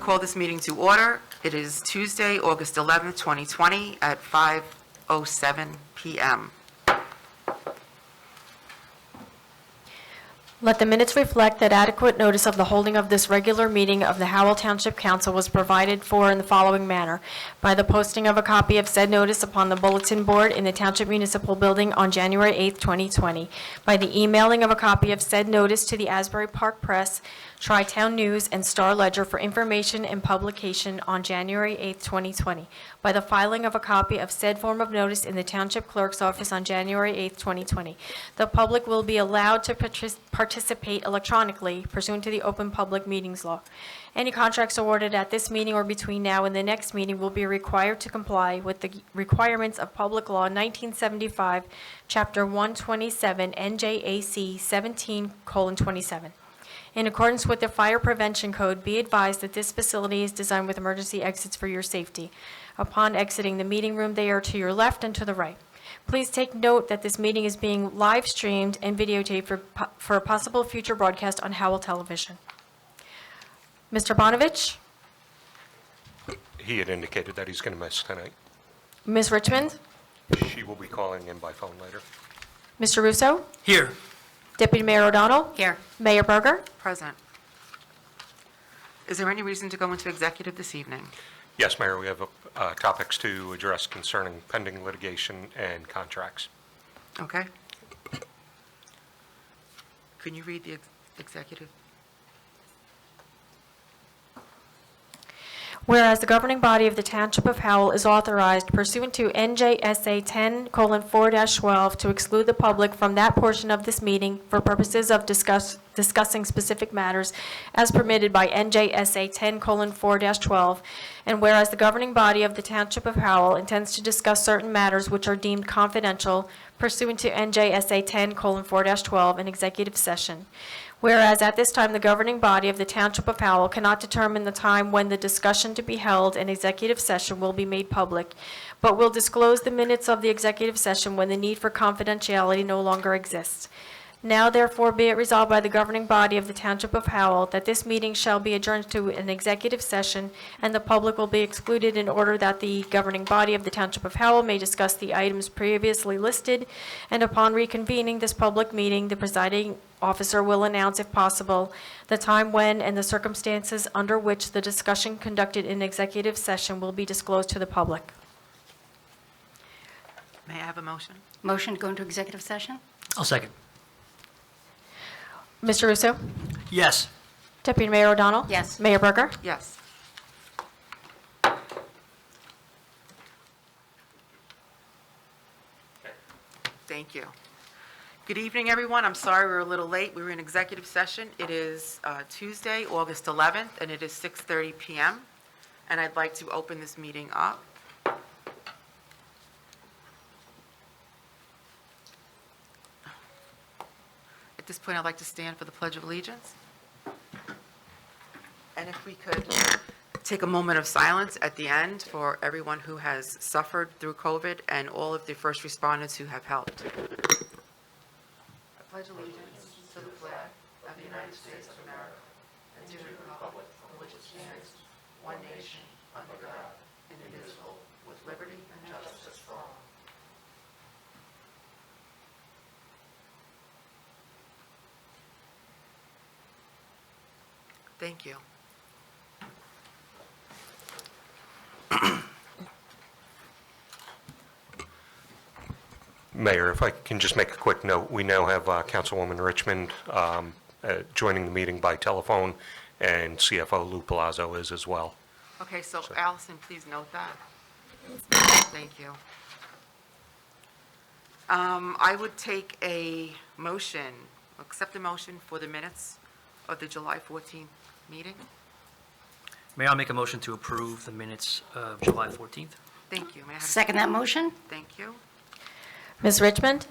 call this meeting to order. It is Tuesday, August 11th, 2020 at 5:07 p.m. Let the minutes reflect that adequate notice of the holding of this regular meeting of the Howell Township Council was provided for in the following manner: by the posting of a copy of said notice upon the bulletin board in the Township Municipal Building on January 8th, 2020, by the emailing of a copy of said notice to the Asbury Park Press, Tri-Town News, and Star Ledger for information and publication on January 8th, 2020, by the filing of a copy of said form of notice in the Township Clerk's office on January 8th, 2020. The public will be allowed to participate electronically pursuant to the Open Public Meetings Law. Any contracts awarded at this meeting or between now and the next meeting will be required to comply with the requirements of Public Law 1975, Chapter 127, NJAC 17:27. In accordance with the Fire Prevention Code, be advised that this facility is designed with emergency exits for your safety. Upon exiting the meeting room, they are to your left and to the right. Please take note that this meeting is being live streamed and videotaped for a possible future broadcast on Howell Television. Mr. Bonovich? He had indicated that he's going to miss tonight. Ms. Richmond? She will be calling in by phone later. Mr. Russo? Here. Deputy Mayor O'Donnell? Here. Mayor Berger? Present. Is there any reason to go into executive this evening? Yes, Mayor, we have topics to address concerning pending litigation and contracts. Okay. Can you read the executive? Whereas the governing body of the Township of Howell is authorized pursuant to NJSA 10:4-12 to exclude the public from that portion of this meeting for purposes of discussing specific matters as permitted by NJSA 10:4-12, and whereas the governing body of the Township of Howell intends to discuss certain matters which are deemed confidential pursuant to NJSA 10:4-12 in executive session. Whereas at this time, the governing body of the Township of Howell cannot determine the time when the discussion to be held in executive session will be made public, but will disclose the minutes of the executive session when the need for confidentiality no longer exists. Now therefore be it resolved by the governing body of the Township of Howell that this meeting shall be adjourned to an executive session, and the public will be excluded in order that the governing body of the Township of Howell may discuss the items previously listed, and upon reconvening this public meeting, the presiding officer will announce, if possible, the time when and the circumstances under which the discussion conducted in executive session will be disclosed to the public. May I have a motion? Motion to go into executive session? I'll second. Mr. Russo? Yes. Deputy Mayor O'Donnell? Yes. Mayor Berger? Yes. Thank you. Good evening, everyone. I'm sorry we're a little late. We were in executive session. It is Tuesday, August 11th, and it is 6:30 p.m. And I'd like to open this meeting up. At this point, I'd like to stand for the Pledge of Allegiance. And if we could take a moment of silence at the end for everyone who has suffered through COVID and all of the first responders who have helped. I pledge allegiance to the flag of the United States of America and to the republic for which it stands, one nation, under God, indivisible, with liberty and justice for all. Thank you. Mayor, if I can just make a quick note, we now have Councilwoman Richmond joining the meeting by telephone, and CFO Lou Palazzo is as well. Okay, so Allison, please note that. Thank you. I would take a motion, accept a motion for the minutes of the July 14th meeting. May I make a motion to approve the minutes of July 14th? Thank you. May I have a Second that motion? Thank you. Ms. Richmond?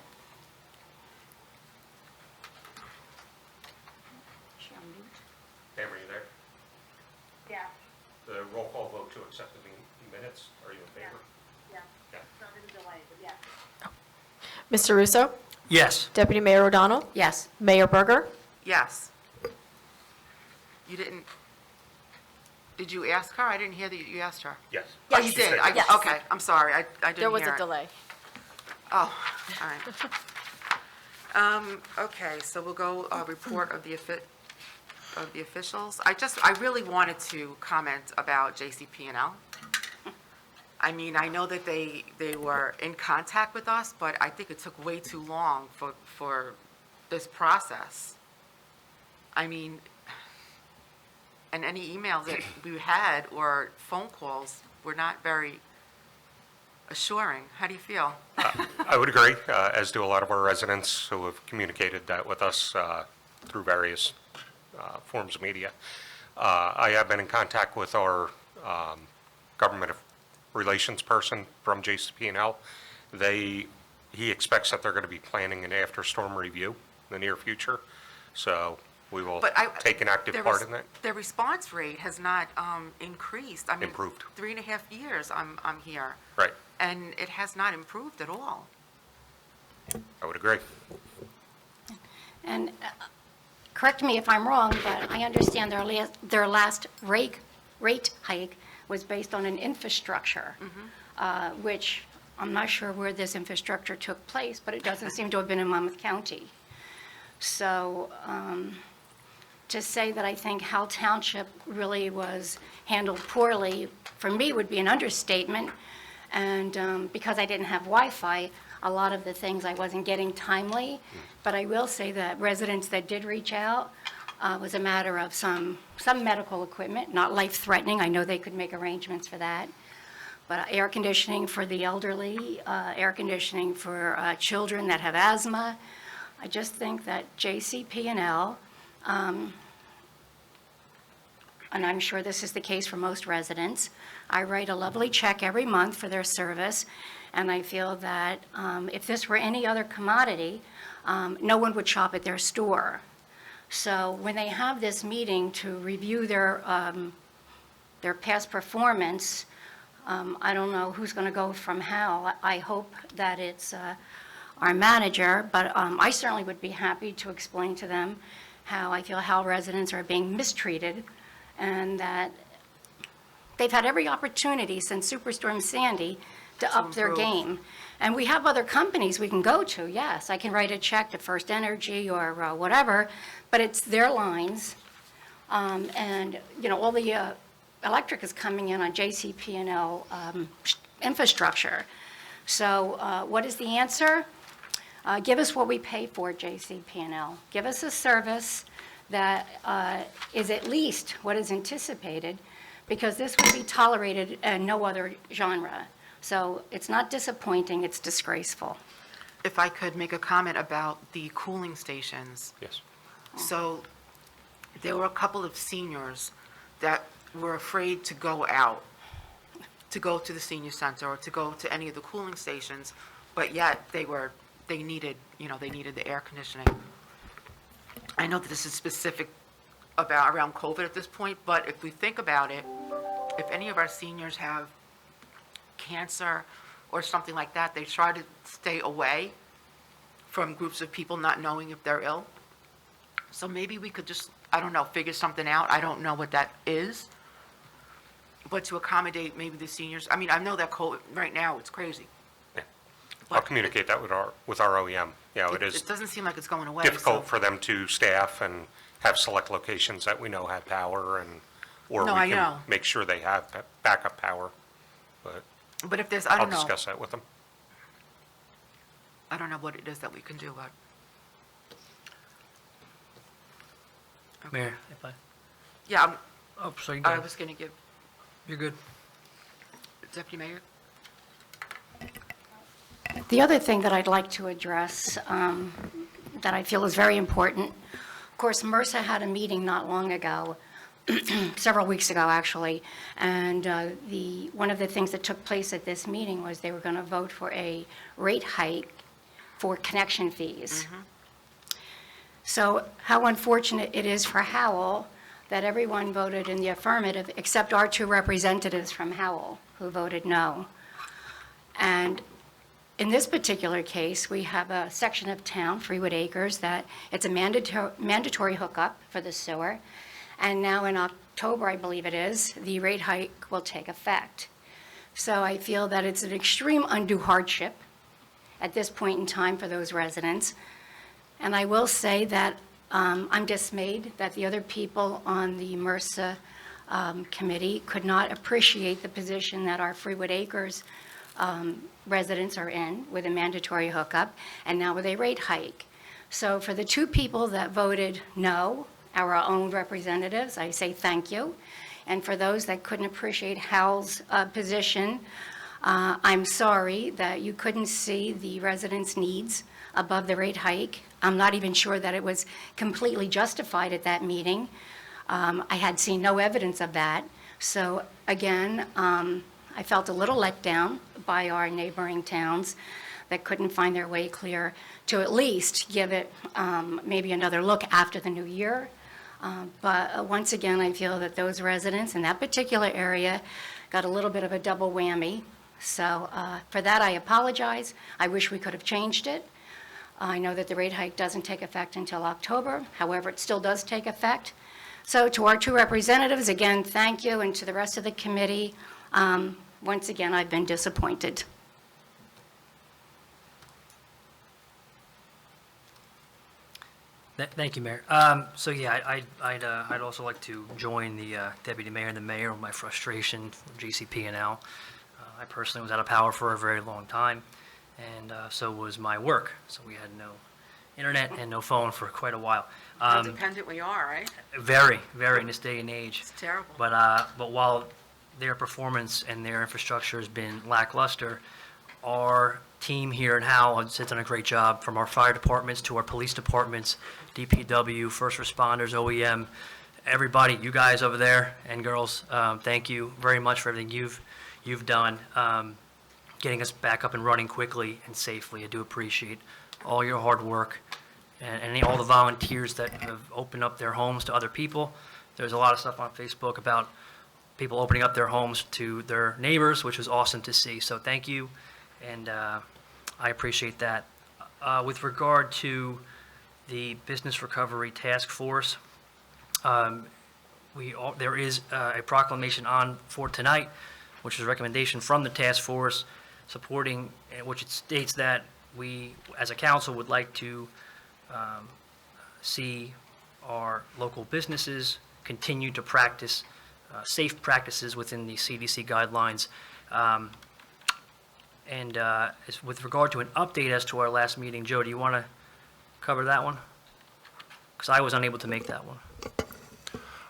Pam, are you there? Yeah, The roll call vote to accept the minutes, are you in favor? yeah. Okay. Not in July, but yeah. Mr. Russo? Yes. Deputy Mayor O'Donnell? Yes. Mayor Berger? Yes. You didn't, Did you ask her? I didn't hear that you asked her. Yes. Oh, you did? yes. Okay, I'm sorry, I didn't There was hear a it. delay. Oh, all right. Okay, so we'll go, report of the officials. I really wanted to comment about JCP&L. I mean, I know that they were in contact with us, but I think it took way too long for this process. I mean, and any emails that we had or phone calls were not very assuring. How do you feel? I would agree, as do a lot of our residents who have communicated that with us through various forms of media. I have been in contact with our government relations person from JCP&L. He expects that they're going to be planning an after-storm review in the near future, so we will But take an active part in that. Their response rate has not increased. I mean, Improved. 3.5 years I'm here, Right, and it has not improved at all. I would agree. And correct me if I'm wrong, but I understand their last rate hike was based on an infrastructure, which I'm not sure where this infrastructure took place, but it doesn't seem to have been in Monmouth County. So to say that I think Howell Township really was handled poorly, for me, would be an understatement. And because I didn't have Wi-Fi, a lot of the things I wasn't getting timely. But I will say that residents that did reach out was a matter of some medical equipment, not life-threatening. I know they could make arrangements for that. But air conditioning for the elderly, air conditioning for children that have asthma. I just think that JCP&L, and I'm sure this is the case for most residents, I write a lovely check every month for their service, and I feel that if this were any other commodity, no one would shop at their store. So when they have this meeting to review their past performance, I don't know who's going to go from how. I hope that it's our manager, but I certainly would be happy to explain to them how I feel how residents are being mistreated, and that they've had every opportunity since Superstorm Sandy to up their improve. game. And we have other companies we can go to, yes. I can write a check to First Energy or whatever, but it's their lines. And, you know, all the electric is coming in on JCP&L infrastructure. So what is the answer? Give us what we pay for, JCP&L. Give us a service that is at least what is anticipated, because this would be tolerated in no other genre. So it's not disappointing, it's disgraceful. If I could make a comment about the cooling stations. Yes. So there were a couple of seniors that were afraid to go out, to go to the senior center or to go to any of the cooling stations, but yet they needed the air conditioning. I know that this is specific around COVID at this point, but if we think about it, if any of our seniors have cancer or something like that, they try to stay away from groups of people not knowing if they're ill. So maybe we could just, I don't know, figure something out. I don't know what that is. But to accommodate maybe the seniors, I mean, I know that COVID, right now, it's crazy. Yeah. I'll But communicate that with our OEM. You know, it is It doesn't seem like it's going away. difficult so- for them to staff and have select locations that we know have power, or No, we I can know. make sure they have backup power. But But if there's, I I'll don't know. discuss that with them. I don't know what it is that we can do, but. Mayor, if I, Yeah, oh, sorry, go I ahead. was going to give You're good. Deputy Mayor. The other thing that I'd like to address that I feel is very important, of course, MRSA had a meeting not long ago, several weeks ago, actually, and one of the things that took place at this meeting was they were going to vote for a rate hike for connection fees. So how unfortunate it is for Howell that everyone voted in the affirmative except our two representatives from Howell who voted no. And in this particular case, we have a section of town, Freewood Acres, that it's a mandatory hookup for the sewer. And now in October, I believe it is, the rate hike will take effect. So I feel that it's an extreme undue hardship at this point in time for those residents. And I will say that I'm dismayed that the other people on the MRSA committee could not appreciate the position that our Freewood Acres residents are in with a mandatory hookup and now with a rate hike. So for the two people that voted no, our own representatives, I say thank you. And for those that couldn't appreciate Howell's position, I'm sorry that you couldn't see the residents' needs above the rate hike. I'm not even sure that it was completely justified at that meeting. I had seen no evidence of that. So again, I felt a little let down by our neighboring towns that couldn't find their way clear to at least give it maybe another look after the new year. But once again, I feel that those residents in that particular area got a little bit of a double whammy. So for that, I apologize. I wish we could have changed it. I know that the rate hike doesn't take effect until October. However, it still does take effect. So to our two representatives, again, thank you, and to the rest of the committee, once again, I've been disappointed. Thank you, Mayor. So yeah, I'd also like to join the deputy mayor and the mayor with my frustration for GCP&L. I personally was out of power for a very long time, and so was my work. So we had no internet and no phone for quite a while. How dependent we are, right? Very, very in this day and age. It's terrible. But while their performance and their infrastructure has been lackluster, our team here in Howell has done a great job, from our fire departments to our police departments, DPW, first responders, OEM, everybody, you guys over there and girls, thank you very much for everything you've done, getting us back up and running quickly and safely. I do appreciate all your hard work and all the volunteers that have opened up their homes to other people. There's a lot of stuff on Facebook about people opening up their homes to their neighbors, which was awesome to see. So thank you, and I appreciate that. With regard to the Business Recovery Task Force, there is a proclamation on for tonight, which is a recommendation from the task force supporting, which it states that we, as a council, would like to see our local businesses continue to practice safe practices within the CDC guidelines. With regard to an update as to our last meeting, Joe, do you want to cover that one? Because I was unable to make that one.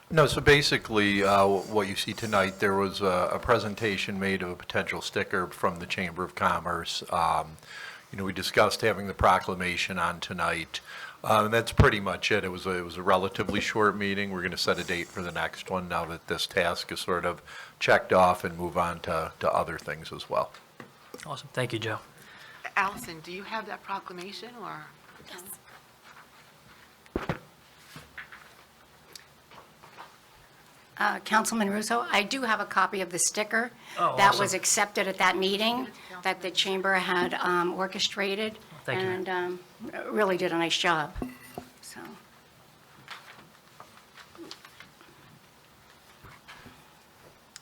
No, so basically, what you see tonight, there was a presentation made of a potential sticker from the Chamber of Commerce. We discussed having the proclamation on tonight. And that's pretty much it. It was a relatively short meeting. We're going to set a date for the next one now that this task is sort of checked off and move on to other things as well. Awesome. Thank you, Joe. Allison, do you have that proclamation, or? Councilman Russo, I do have a copy of the sticker Oh, that awesome. was accepted at that meeting that the chamber had orchestrated. Thank you. And really did a nice job, so.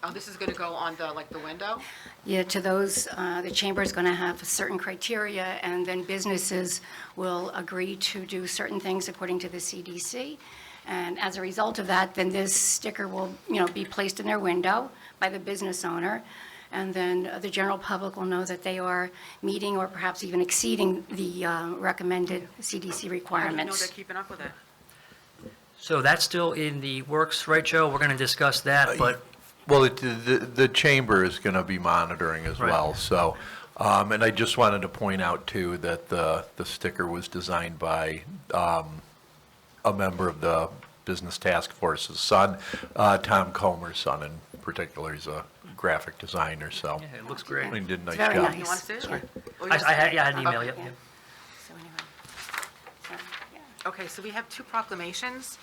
Oh, this is going to go on the window? Yeah, to those, the chamber is going to have certain criteria, and then businesses will agree to do certain things according to the CDC. And as a result of that, then this sticker will, be placed in their window by the business owner. And then the general public will know that they are meeting or perhaps even exceeding the recommended CDC How do you know requirements. they're keeping up with it? So that's still in the works, right, Joe? We're going to discuss that, but Well, the chamber is going to be monitoring as Right. well, so, and I just wanted to point out too that the sticker was designed by a member of the Business Task Force's son, Tom Comer's son in particular. He's a graphic designer, so yeah, it looks great. he did a nice Very job. nice. You want to see it? Yeah. Oh, I yes. had an email, Okay. yep. Yeah. yep. So anyway, so, yeah. Okay, so we have two proclamations.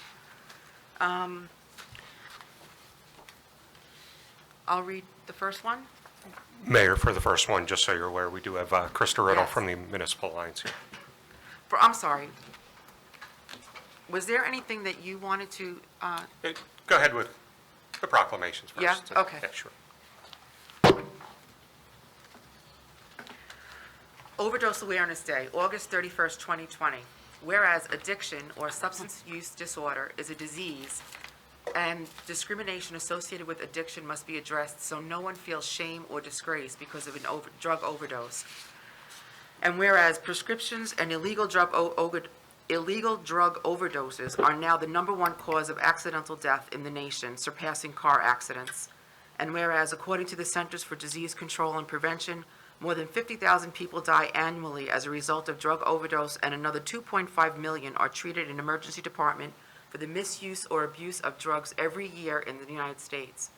I'll read the first one. Mayor, for the first one, just so you're aware, we do have Krista Riddle Yes. from the Municipal Alliance here. I'm sorry. Was there anything that you wanted to, Go ahead with the proclamations first. Yeah? Okay. Yeah, sure. Overdose Awareness Day, August 31st, 2020. Whereas addiction or substance use disorder is a disease and discrimination associated with addiction must be addressed so no one feels shame or disgrace because of a drug overdose. And whereas prescriptions and illegal drug overdoses are now the #1 cause of accidental death in the nation, surpassing car accidents. And whereas, according to the Centers for Disease Control and Prevention, more than 50,000 people die annually as a result of drug overdose, and another 2.5 million are treated in emergency department for the misuse or abuse of drugs every year in the United States.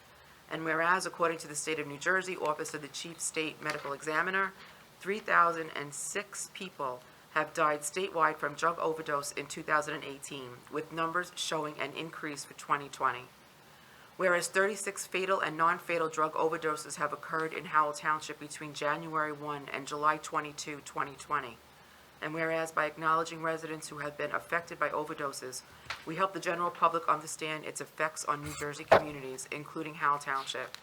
And whereas, according to the State of New Jersey Office of the Chief State Medical Examiner, 3,006 people have died statewide from drug overdose in 2018, with numbers showing an increase for 2020. Whereas 36 fatal and non-fatal drug overdoses have occurred in Howell Township between January 1 and July 22, 2020. And whereas by acknowledging residents who have been affected by overdoses, we help the general public understand its effects on New Jersey communities, including Howell Township.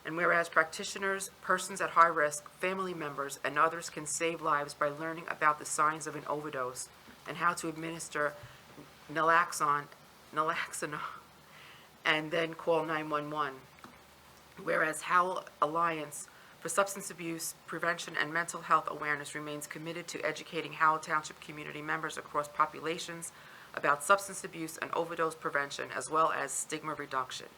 And whereas practitioners, persons at high risk, family members, and others can save lives by learning about the signs of an overdose and how to administer naloxone, and then call 911. Whereas Howell Alliance for Substance Abuse Prevention and Mental Health Awareness remains committed to educating Howell Township community members across populations about substance abuse and overdose prevention, as well as stigma reduction.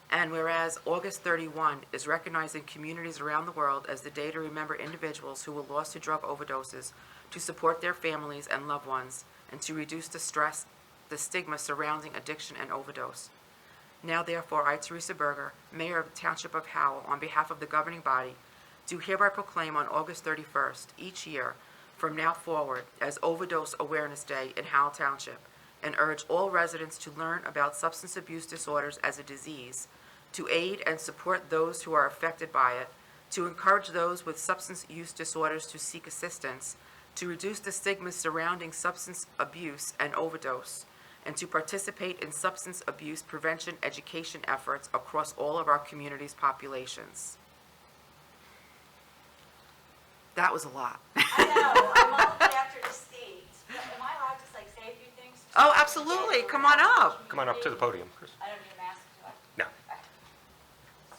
And whereas August 31 is recognized in communities around the world as the day to remember individuals who were lost to drug overdoses, to support their families and loved ones, and to reduce the stress, the stigma surrounding addiction and overdose. Now therefore, I, Teresa Berger, Mayor of the Township of Howell, on behalf of the governing body, do hereby proclaim on August 31st each year from now forward as Overdose Awareness Day in Howell Township, and urge all residents to learn about substance abuse disorders as a disease, to aid and support those who are affected by it, to encourage those with substance use disorders to seek assistance, to reduce the stigma surrounding substance abuse and overdose, and to participate in substance abuse prevention education efforts across all of our community's populations. That was a lot. I know, I'm all the way after the state. Am I allowed to say a few things? Oh, absolutely. Come on up. Come on up to the podium, Chris. I don't need a mask, do I? No.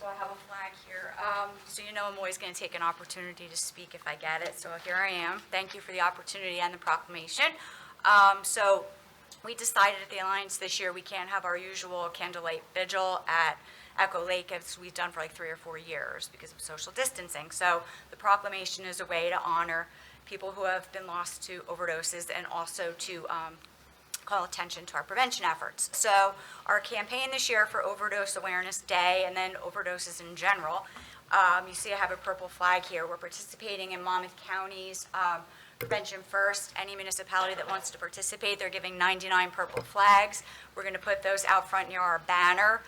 So I have a flag here. So you know I'm always going to take an opportunity to speak if I get it. So here I am. Thank you for the opportunity and the proclamation. So we decided at the Alliance this year we can't have our usual candlelight vigil at Echo Lake as we've done for like 3 or 4 years because of social distancing. So the proclamation is a way to honor people who have been lost to overdoses and also to call attention to our prevention efforts. So our campaign this year for Overdose Awareness Day and then overdoses in general, you see I have a purple flag here. We're participating in Monmouth County's Prevention First. Any municipality that wants to participate, they're giving 99 purple flags. We're going to put those out front near our banner.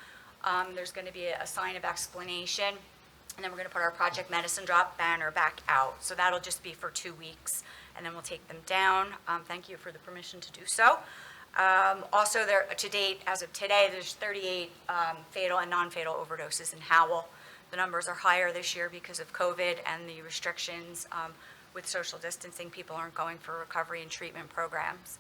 There's going to be a sign of explanation, and then we're going to put our Project Medicine Drop banner back out. So that'll just be for 2 weeks, and then we'll take them down. Thank you for the permission to do so. Also, there to date, as of today, there's 38 fatal and non-fatal overdoses in Howell. The numbers are higher this year because of COVID and the restrictions with social distancing. People aren't going for recovery and treatment programs.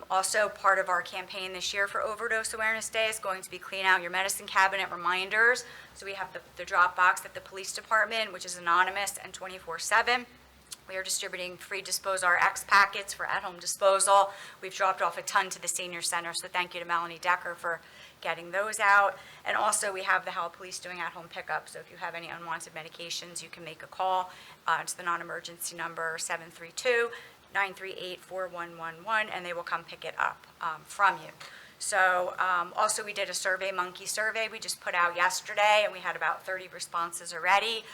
Also, part of our campaign this year for Overdose Awareness Day is going to be clean out your medicine cabinet reminders. So we have the drop box at the police department, which is anonymous and 24/7. We are distributing free Dispose RX packets for at-home disposal. We've dropped off a ton to the senior center, so thank you to Melanie Decker for getting those out. And also, we have the Howell Police doing at-home pickup, so if you have any unwanted medications, you can make a call to the non-emergency number 732-938-4111, and they will come pick it up from you. So also, we did a Survey Monkey survey we just put out yesterday, and we had about 30 responses already,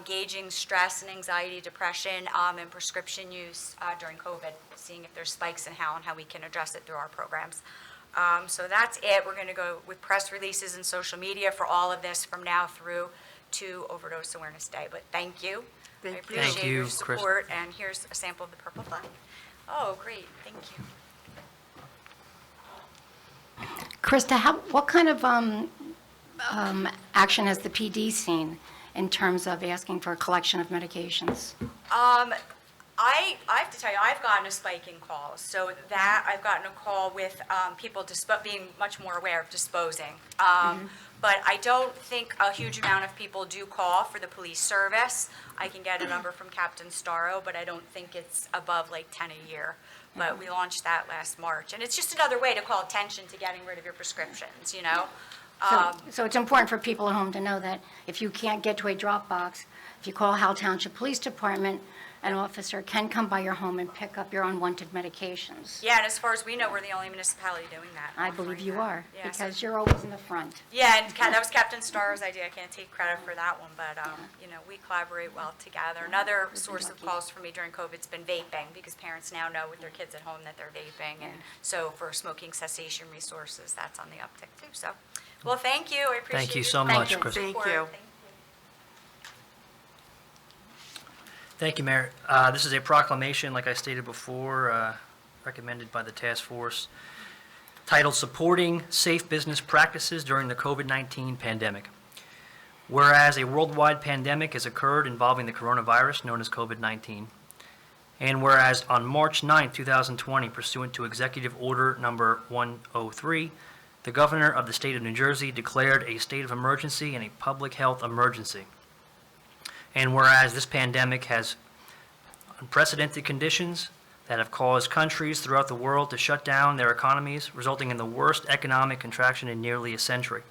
gauging stress and anxiety, depression, and prescription use during COVID, seeing if there's spikes in how and how we can address it through our programs. So that's it. We're going to go with press releases and social media for all of this from now through to Overdose Awareness Day. But thank you. Thank I you. appreciate Thank you, your Chris. support, and here's a sample of the purple flag. Oh, great. Thank you. Krista, what kind of action has the PD seen in terms of asking for a collection of medications? I have to tell you, I've gotten a spike in calls. So that, I've gotten a call with people being much more aware of disposing. But I don't think a huge amount of people do call for the police service. I can get a number from Captain Starro, but I don't think it's above like 10 a year. But we launched that last March. And it's just another way to call attention to getting rid of your prescriptions, you know? So it's important for people at home to know that if you can't get to a drop box, if you call Howell Township Police Department, an officer can come by your home and pick up your unwanted medications. Yeah, and as far as we know, we're the only municipality doing that. I believe you are, Yeah, so- because you're always in the front. Yeah, and that was Captain Starr's idea. I can't take credit for that one, but, you know, we collaborate well together. Another source of calls for me during COVID's been vaping, because parents now know with their kids at home that they're vaping. And so for smoking cessation resources, that's on the uptick too. So, well, thank you. I appreciate Thank you your so support. much, Chris. Thank you. Thank you, Mayor. This is a proclamation, like I stated before, recommended by the task force, titled Supporting Safe Business Practices During the COVID-19 Pandemic. Whereas a worldwide pandemic has occurred involving the coronavirus known as COVID-19, and whereas on March 9, 2020, pursuant to Executive Order Number 103, the Governor of the State of New Jersey declared a state of emergency and a public health emergency. And whereas this pandemic has unprecedented conditions that have caused countries throughout the world to shut down their economies, resulting in the worst economic contraction in nearly a century.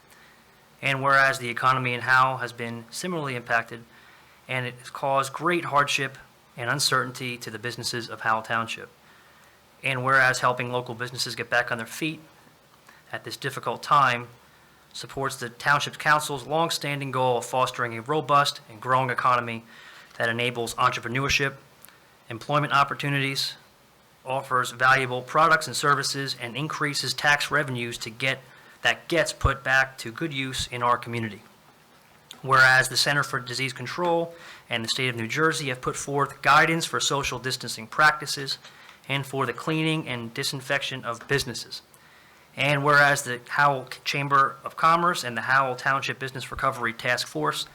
And whereas the economy in Howell has been similarly impacted, and it has caused great hardship and uncertainty to the businesses of Howell Township. And whereas helping local businesses get back on their feet at this difficult time supports the Township Council's longstanding goal of fostering a robust and growing economy that enables entrepreneurship, employment opportunities, offers valuable products and services, and increases tax revenues that gets put back to good use in our community. Whereas the Center for Disease Control and the State of New Jersey have put forth guidance for social distancing practices and for the cleaning and disinfection of businesses. And whereas the Howell Chamber of Commerce and the Howell Township Business Recovery Task Force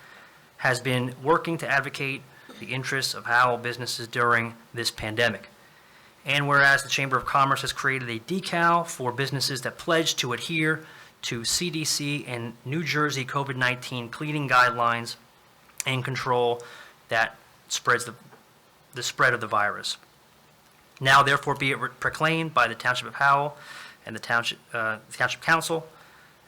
has been working to advocate the interests of Howell businesses during this pandemic. And whereas the Chamber of Commerce has created a decal for businesses that pledge to adhere to CDC and New Jersey COVID-19 cleaning guidelines and control that spreads the spread of the virus. Now therefore be it proclaimed by the Township of Howell and the Township Council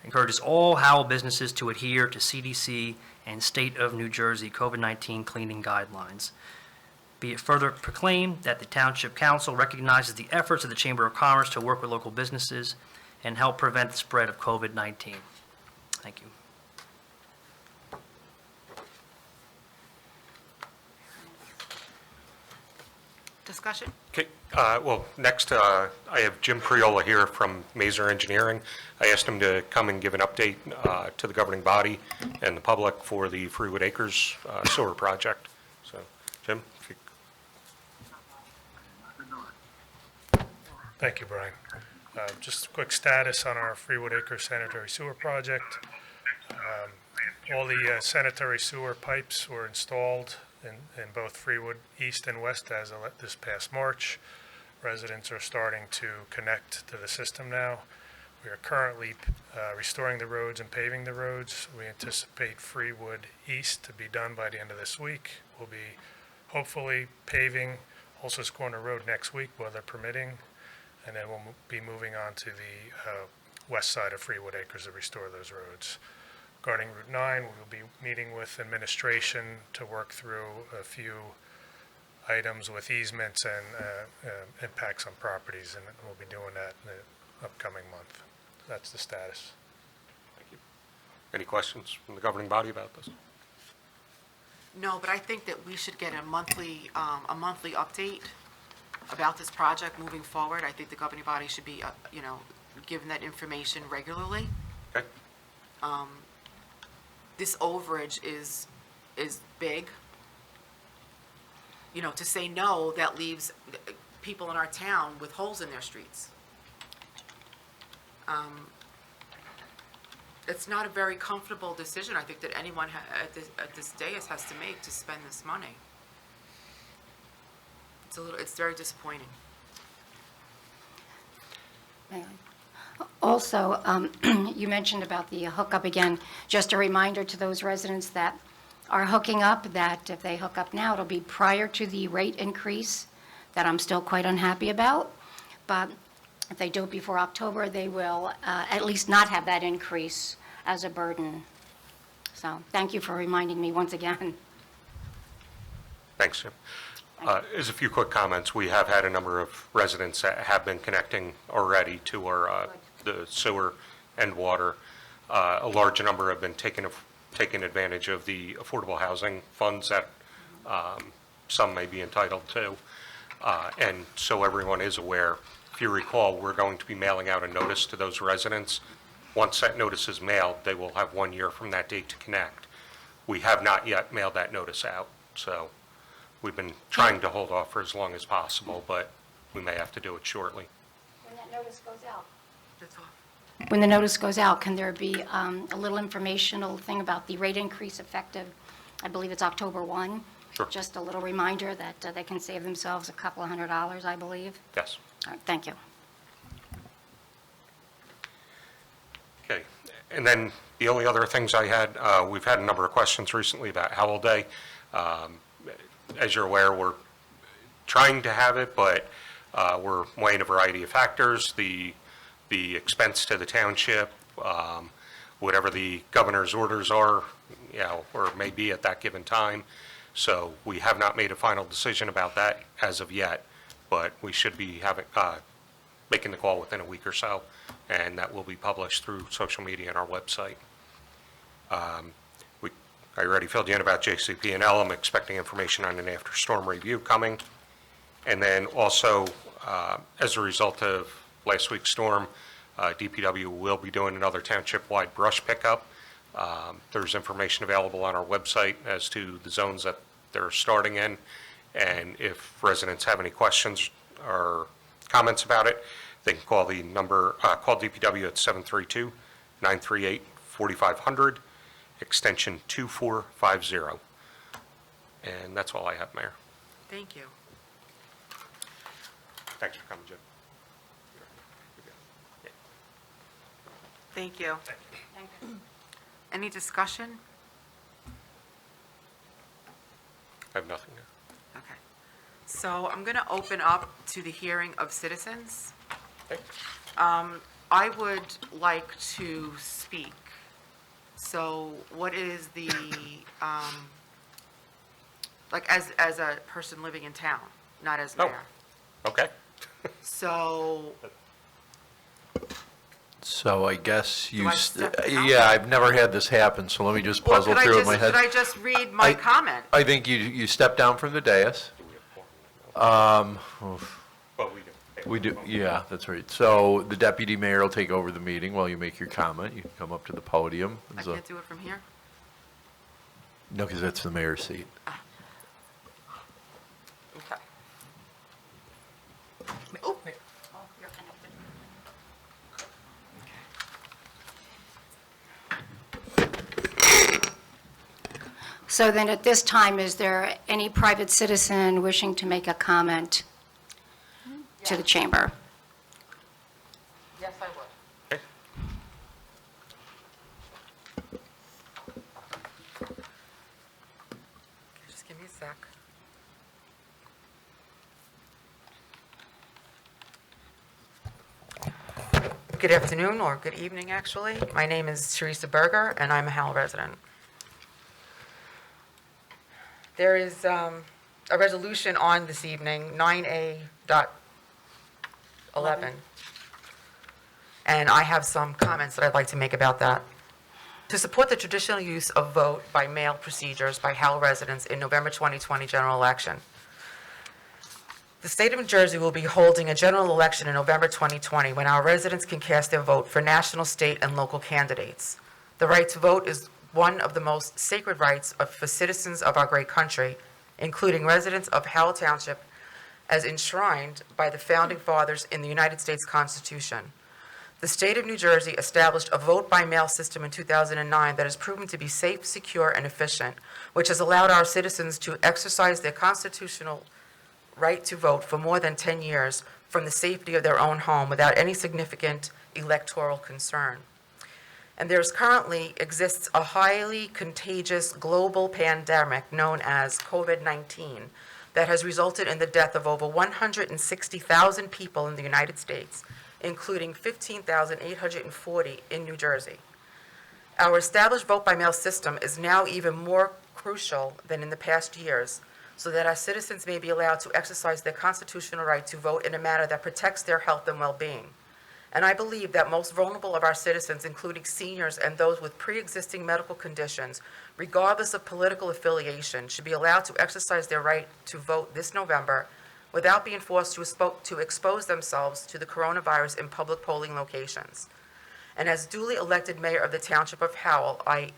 encourages all Howell businesses to adhere to CDC and State of New Jersey COVID-19 cleaning guidelines. Be it further proclaimed that the Township Council recognizes the efforts of the Chamber of Commerce to work with local businesses and help prevent the spread of COVID-19. Thank you. Discussion? Okay, well, next, I have Jim Priola here from Mazer Engineering. I asked him to come and give an update to the governing body and the public for the Freewood Acres sewer project. So, Jim, if you... Thank you, Brian. Just a quick status on our Freewood Acres sanitary sewer project. All the sanitary sewer pipes were installed in both Freewood East and West as of this past March. Residents are starting to connect to the system now. We are currently restoring the roads and paving the roads. We anticipate Freewood East to be done by the end of this week. We'll be hopefully paving Holsworth Corner Road next week, weather permitting, and then we'll be moving on to the west side of Freewood Acres to restore those roads. Regarding Route 9, we will be meeting with administration to work through a few items with easements and impacts on properties, and we'll be doing that in the upcoming month. That's the status. Thank you. Any questions from the governing body about this? No, but I think that we should get a monthly update about this project moving forward. I think the governing body should be, given that information regularly. Okay. This overage is big. To say no, that leaves people in our town with holes in their streets. It's not a very comfortable decision, I think, that anyone at this dais has to make to spend this money. It's very disappointing. Also, you mentioned about the hookup again. Just a reminder to those residents that are hooking up, that if they hook up now, it'll be prior to the rate increase that I'm still quite unhappy about. But if they do it before October, they will at least not have that increase as a burden. So thank you for reminding me once again. Thanks, Jim. As a few quick comments, we have had a number of residents that have been connecting already to our, the sewer and water. A large number have been taking advantage of the affordable housing funds that some may be entitled to. And so everyone is aware. If you recall, we're going to be mailing out a notice to those residents. Once that notice is mailed, they will have 1 year from that date to connect. We have not yet mailed that notice out, so we've been trying to hold off for as long as possible, but we may have to do it shortly. When that notice goes out. That's all. When the notice goes out, can there be a little informational thing about the rate increase effective, I believe it's October 1? Sure. Just a little reminder that they can save themselves a couple of $100, I believe. Yes. All right, thank you. Okay. And then the only other things I had, we've had a number of questions recently about Howell Day. As you're aware, we're trying to have it, but we're weighing a variety of factors, the expense to the township, whatever the governor's orders are, or may be at that given time. So we have not made a final decision about that as of yet, but we should be making the call within a week or so, and that will be published through social media and our website. I already filled you in about JCP&L. I'm expecting information on an after-storm review coming. And then also, as a result of last week's storm, DPW will be doing another township-wide brush pickup. There's information available on our website as to the zones that they're starting in. And if residents have any questions or comments about it, they can call the number, call DPW at 732-938-4500, extension 2450. And that's all I have, Mayor. Thank you. Thanks for coming, Jim. Thank you. Any discussion? I have nothing. Okay. So I'm going to open up to the hearing of citizens. Okay. I would like to speak. So what is the, like, as a person living in town, not as Oh. mayor? Okay. So I guess Do I step out? yeah, I've never had this happen, so let me just Or puzzle could I through it in just, my head. should I just read my comment? I think you step down from the dais. But we do. We do, yeah, that's right. So the deputy mayor will take over the meeting while you make your comment. You can come up to the podium. I So- can't do it from here? No, because that's the mayor's seat. Okay. Oh, You're connected. So then at this time, is there any private citizen wishing to make a comment to the chamber? yes, I would. Okay. Just give me a sec. Good afternoon, or good evening, actually. My name is Teresa Berger, and I'm a Howell resident. There is a resolution on this evening, 9A.11, and I have some comments that I'd like to make about that. To support the traditional use of vote by mail procedures by Howell residents in November 2020 general election. The state of New Jersey will be holding a general election in November 2020 when our residents can cast their vote for national, state, and local candidates. The right to vote is one of the most sacred rights for citizens of our great country, including residents of Howell Township, as enshrined by the Founding Fathers in the United States Constitution. The state of New Jersey established a vote-by-mail system in 2009 that has proven to be safe, secure, and efficient, which has allowed our citizens to exercise their constitutional right to vote for more than 10 years from the safety of their own home without any significant electoral concern. And there's currently exists a highly contagious global pandemic known as COVID-19 that has resulted in the death of over 160,000 people in the United States, including 15,840 in New Jersey. Our established vote-by-mail system is now even more crucial than in the past years, so that our citizens may be allowed to exercise their constitutional right to vote in a manner that protects their health and well-being. And I believe that most vulnerable of our citizens, including seniors and those with pre-existing medical conditions, regardless of political affiliation, should be allowed to exercise their right to vote this November without being forced to expose themselves to the coronavirus in public polling locations. And as duly elected mayor of the Township of Howell, I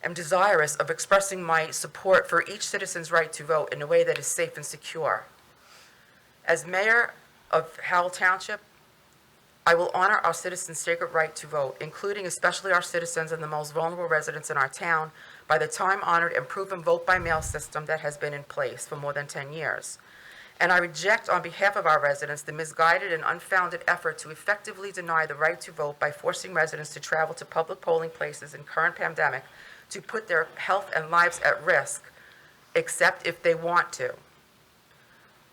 am desirous of expressing my support for each citizen's right to vote in a way that is safe and secure. As mayor of Howell Township, I will honor our citizens' sacred right to vote, including especially our citizens and the most vulnerable residents in our town, by the time-honored and proven vote-by-mail system that has been in place for more than 10 years. And I reject, on behalf of our residents, the misguided and unfounded effort to effectively deny the right to vote by forcing residents to travel to public polling places in current pandemic to put their health and lives at risk, except if they want to.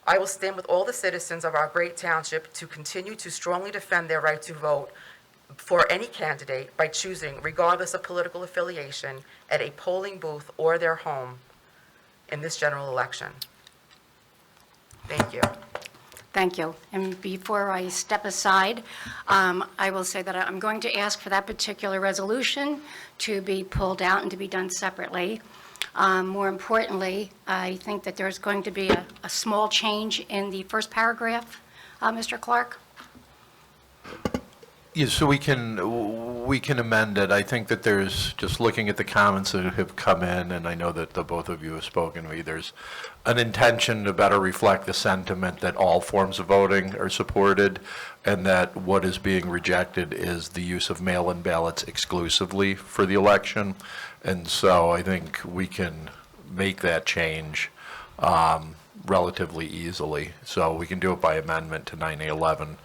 I will stand with all the citizens of our great township to continue to strongly defend their right to vote for any candidate by choosing, regardless of political affiliation, at a polling booth or their home in this general election. Thank you. Thank you. And before I step aside, I will say that I'm going to ask for that particular resolution to be pulled out and to be done separately. More importantly, I think that there's going to be a small change in the first paragraph, Mr. Clark. Yeah, so we can amend it. I think that there's, just looking at the comments that have come in, and I know that the both of you have spoken to me, there's an intention to better reflect the sentiment that all forms of voting are supported, and that what is being rejected is the use of mail-in ballots exclusively for the election. And so I think we can make that change relatively easily. So we can do it by amendment to 9A11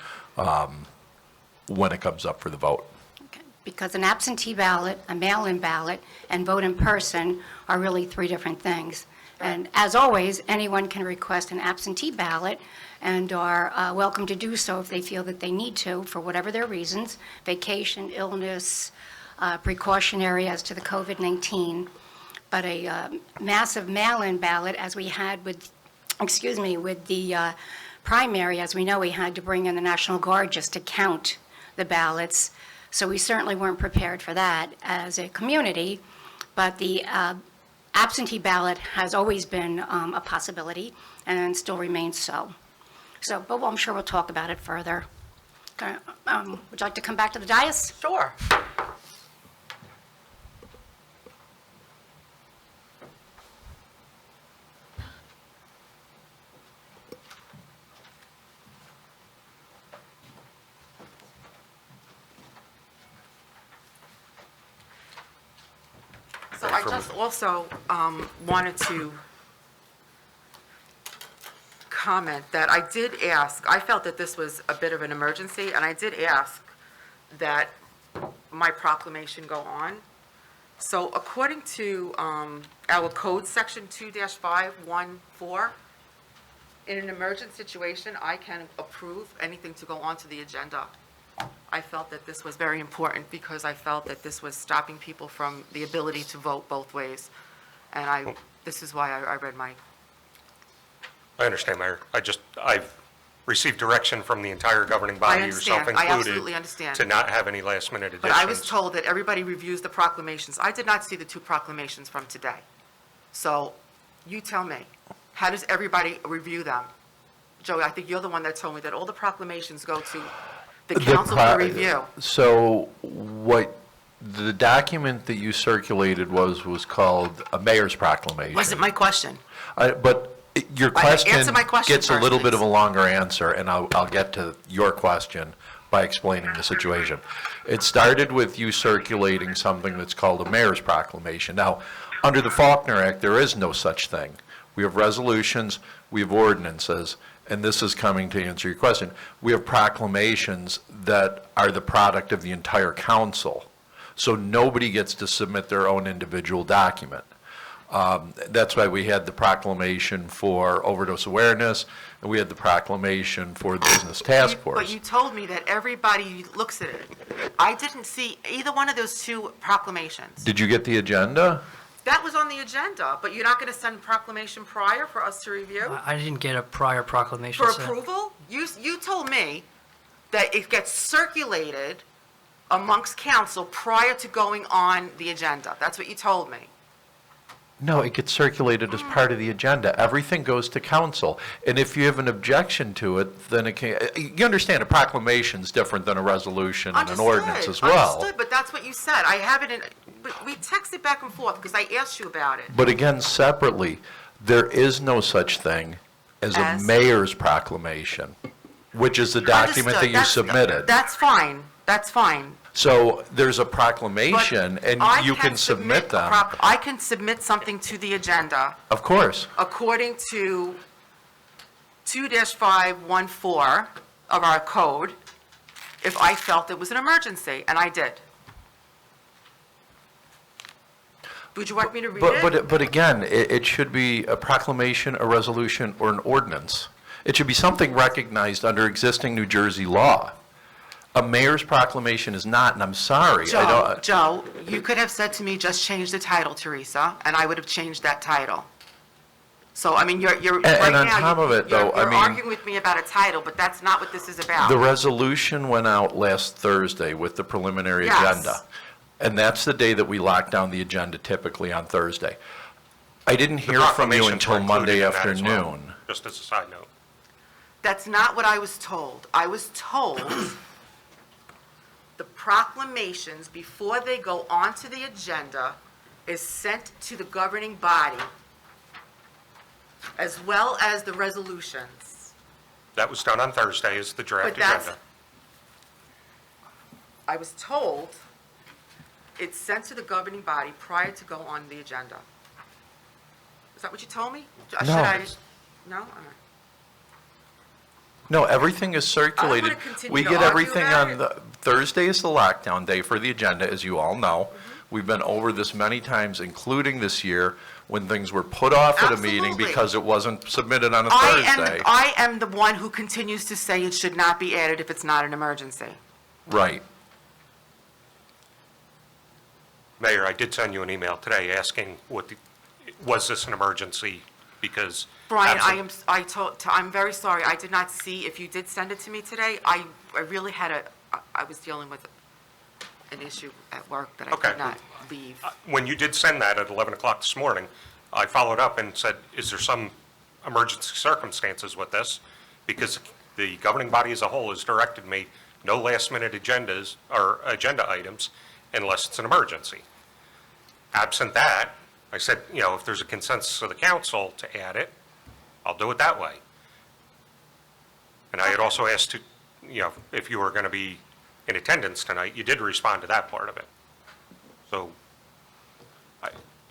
when it comes up for the vote. Okay. Because an absentee ballot, a mail-in ballot, and vote in person are really three different things. And as always, anyone can request an absentee ballot and are welcome to do so if they feel that they need to, for whatever their reasons, vacation, illness, precautionary as to the COVID-19. But a massive mail-in ballot, as we had with, with the primary, as we know, we had to bring in the National Guard just to count the ballots. So we certainly weren't prepared for that as a community. But the absentee ballot has always been a possibility and still remains so. But I'm sure we'll talk about it further. Would you like to come back to the dais? Sure. So I just also wanted to comment that I did ask, I felt that this was a bit of an emergency, and I did ask that my proclamation go on. So according to our code section 2-514, in an emergent situation, I can approve anything to go onto the agenda. I felt that this was very important because I felt that this was stopping people from the ability to vote both ways. And this is why I read my... I understand, Mayor. I've received direction from the entire governing body, yourself included. I absolutely understand. To not have any last-minute additions. But I was told that everybody reviews the proclamations. I did not see the two proclamations from today. So you tell me, how does everybody review them? Joey, I think you're the one that told me that all the proclamations go to the council for review. So what the document that you circulated was called a mayor's proclamation. Wasn't my question. But your question Answer my question gets a first, little bit please. of a longer answer, and I'll get to your question. by explaining the situation. It started with you circulating something that's called a mayor's proclamation. Now, under the Faulkner Act, there is no such thing. We have resolutions, we have ordinances, and this is coming to answer your question. We have proclamations that are the product of the entire council. So nobody gets to submit their own individual document. That's why we had the proclamation for overdose awareness, and we had the proclamation for the business task force. But you told me that everybody looks at it. I didn't see either one of those two proclamations. Did you get the agenda? That was on the agenda, but you're not going to send a proclamation prior for us to review? I didn't get a prior proclamation. For sent. approval? You told me that it gets circulated amongst council prior to going on the agenda. That's what you told me. No, it gets circulated as part of the agenda. Everything goes to council. And if you have an objection to it, then it can, you understand a proclamation's different than a resolution and an ordinance as well. Understood, but that's what you said. I have it in, we texted back and forth because I asked you about it. But again, separately, there is no such thing as a As? mayor's proclamation, which is the document that you Understood. submitted. That's fine. That's fine. So there's a But proclamation, and I you can submit them. I can submit something to the agenda Of course. according to 2-514 of our code if I felt it was an emergency, and I did. Would you like me to read it? But again, it should be a proclamation, a resolution, or an ordinance. It should be something recognized under existing New Jersey law. A mayor's proclamation is not, and I'm sorry. Joe, you could have said to me, just change the title, Teresa, and I would have changed that title. So, I mean, you're, right And on now, top of it, though, I you're mean- arguing with me about a title, but that's not what this is about. The resolution went out last Thursday with the preliminary Yes. agenda. And that's the day that we lock down the agenda typically on Thursday. I didn't The hear from you proclamations until were included Monday in that as well, afternoon. Just as a side note. That's not what I was told. I was told the proclamations, before they go onto the agenda, is sent to the governing body, as well as the resolutions. That was done on Thursday as the draft But that's, agenda. I was told it's sent to the governing body prior to go on the agenda. Is that what you told me? Should No. No? All right. No, everything is circulated. continue We to get argue everything about on Thursday is the lockdown day for the agenda, as you all know. We've been over this many times, including this year, when things were put off at a meeting Absolutely. because it wasn't submitted on a Thursday. I am the one who continues to say it should not be added if it's not an emergency. Right. Mayor, I did send you an email today asking was this an emergency? Because Brian, absent- I'm very sorry, I did not see if you did send it to me today. I really had I was dealing with an issue at work that I Okay. could not leave. When you did send that at 11 o'clock this morning, I followed up and said, is there some emergency circumstances with this? Because the governing body as a whole has directed me no last-minute agendas or agenda items unless it's an emergency. Absent that, I said, if there's a consensus of the council to add it, I'll do it that way. And I had also asked to, if you were going to be in attendance tonight, you did respond to that part of it. So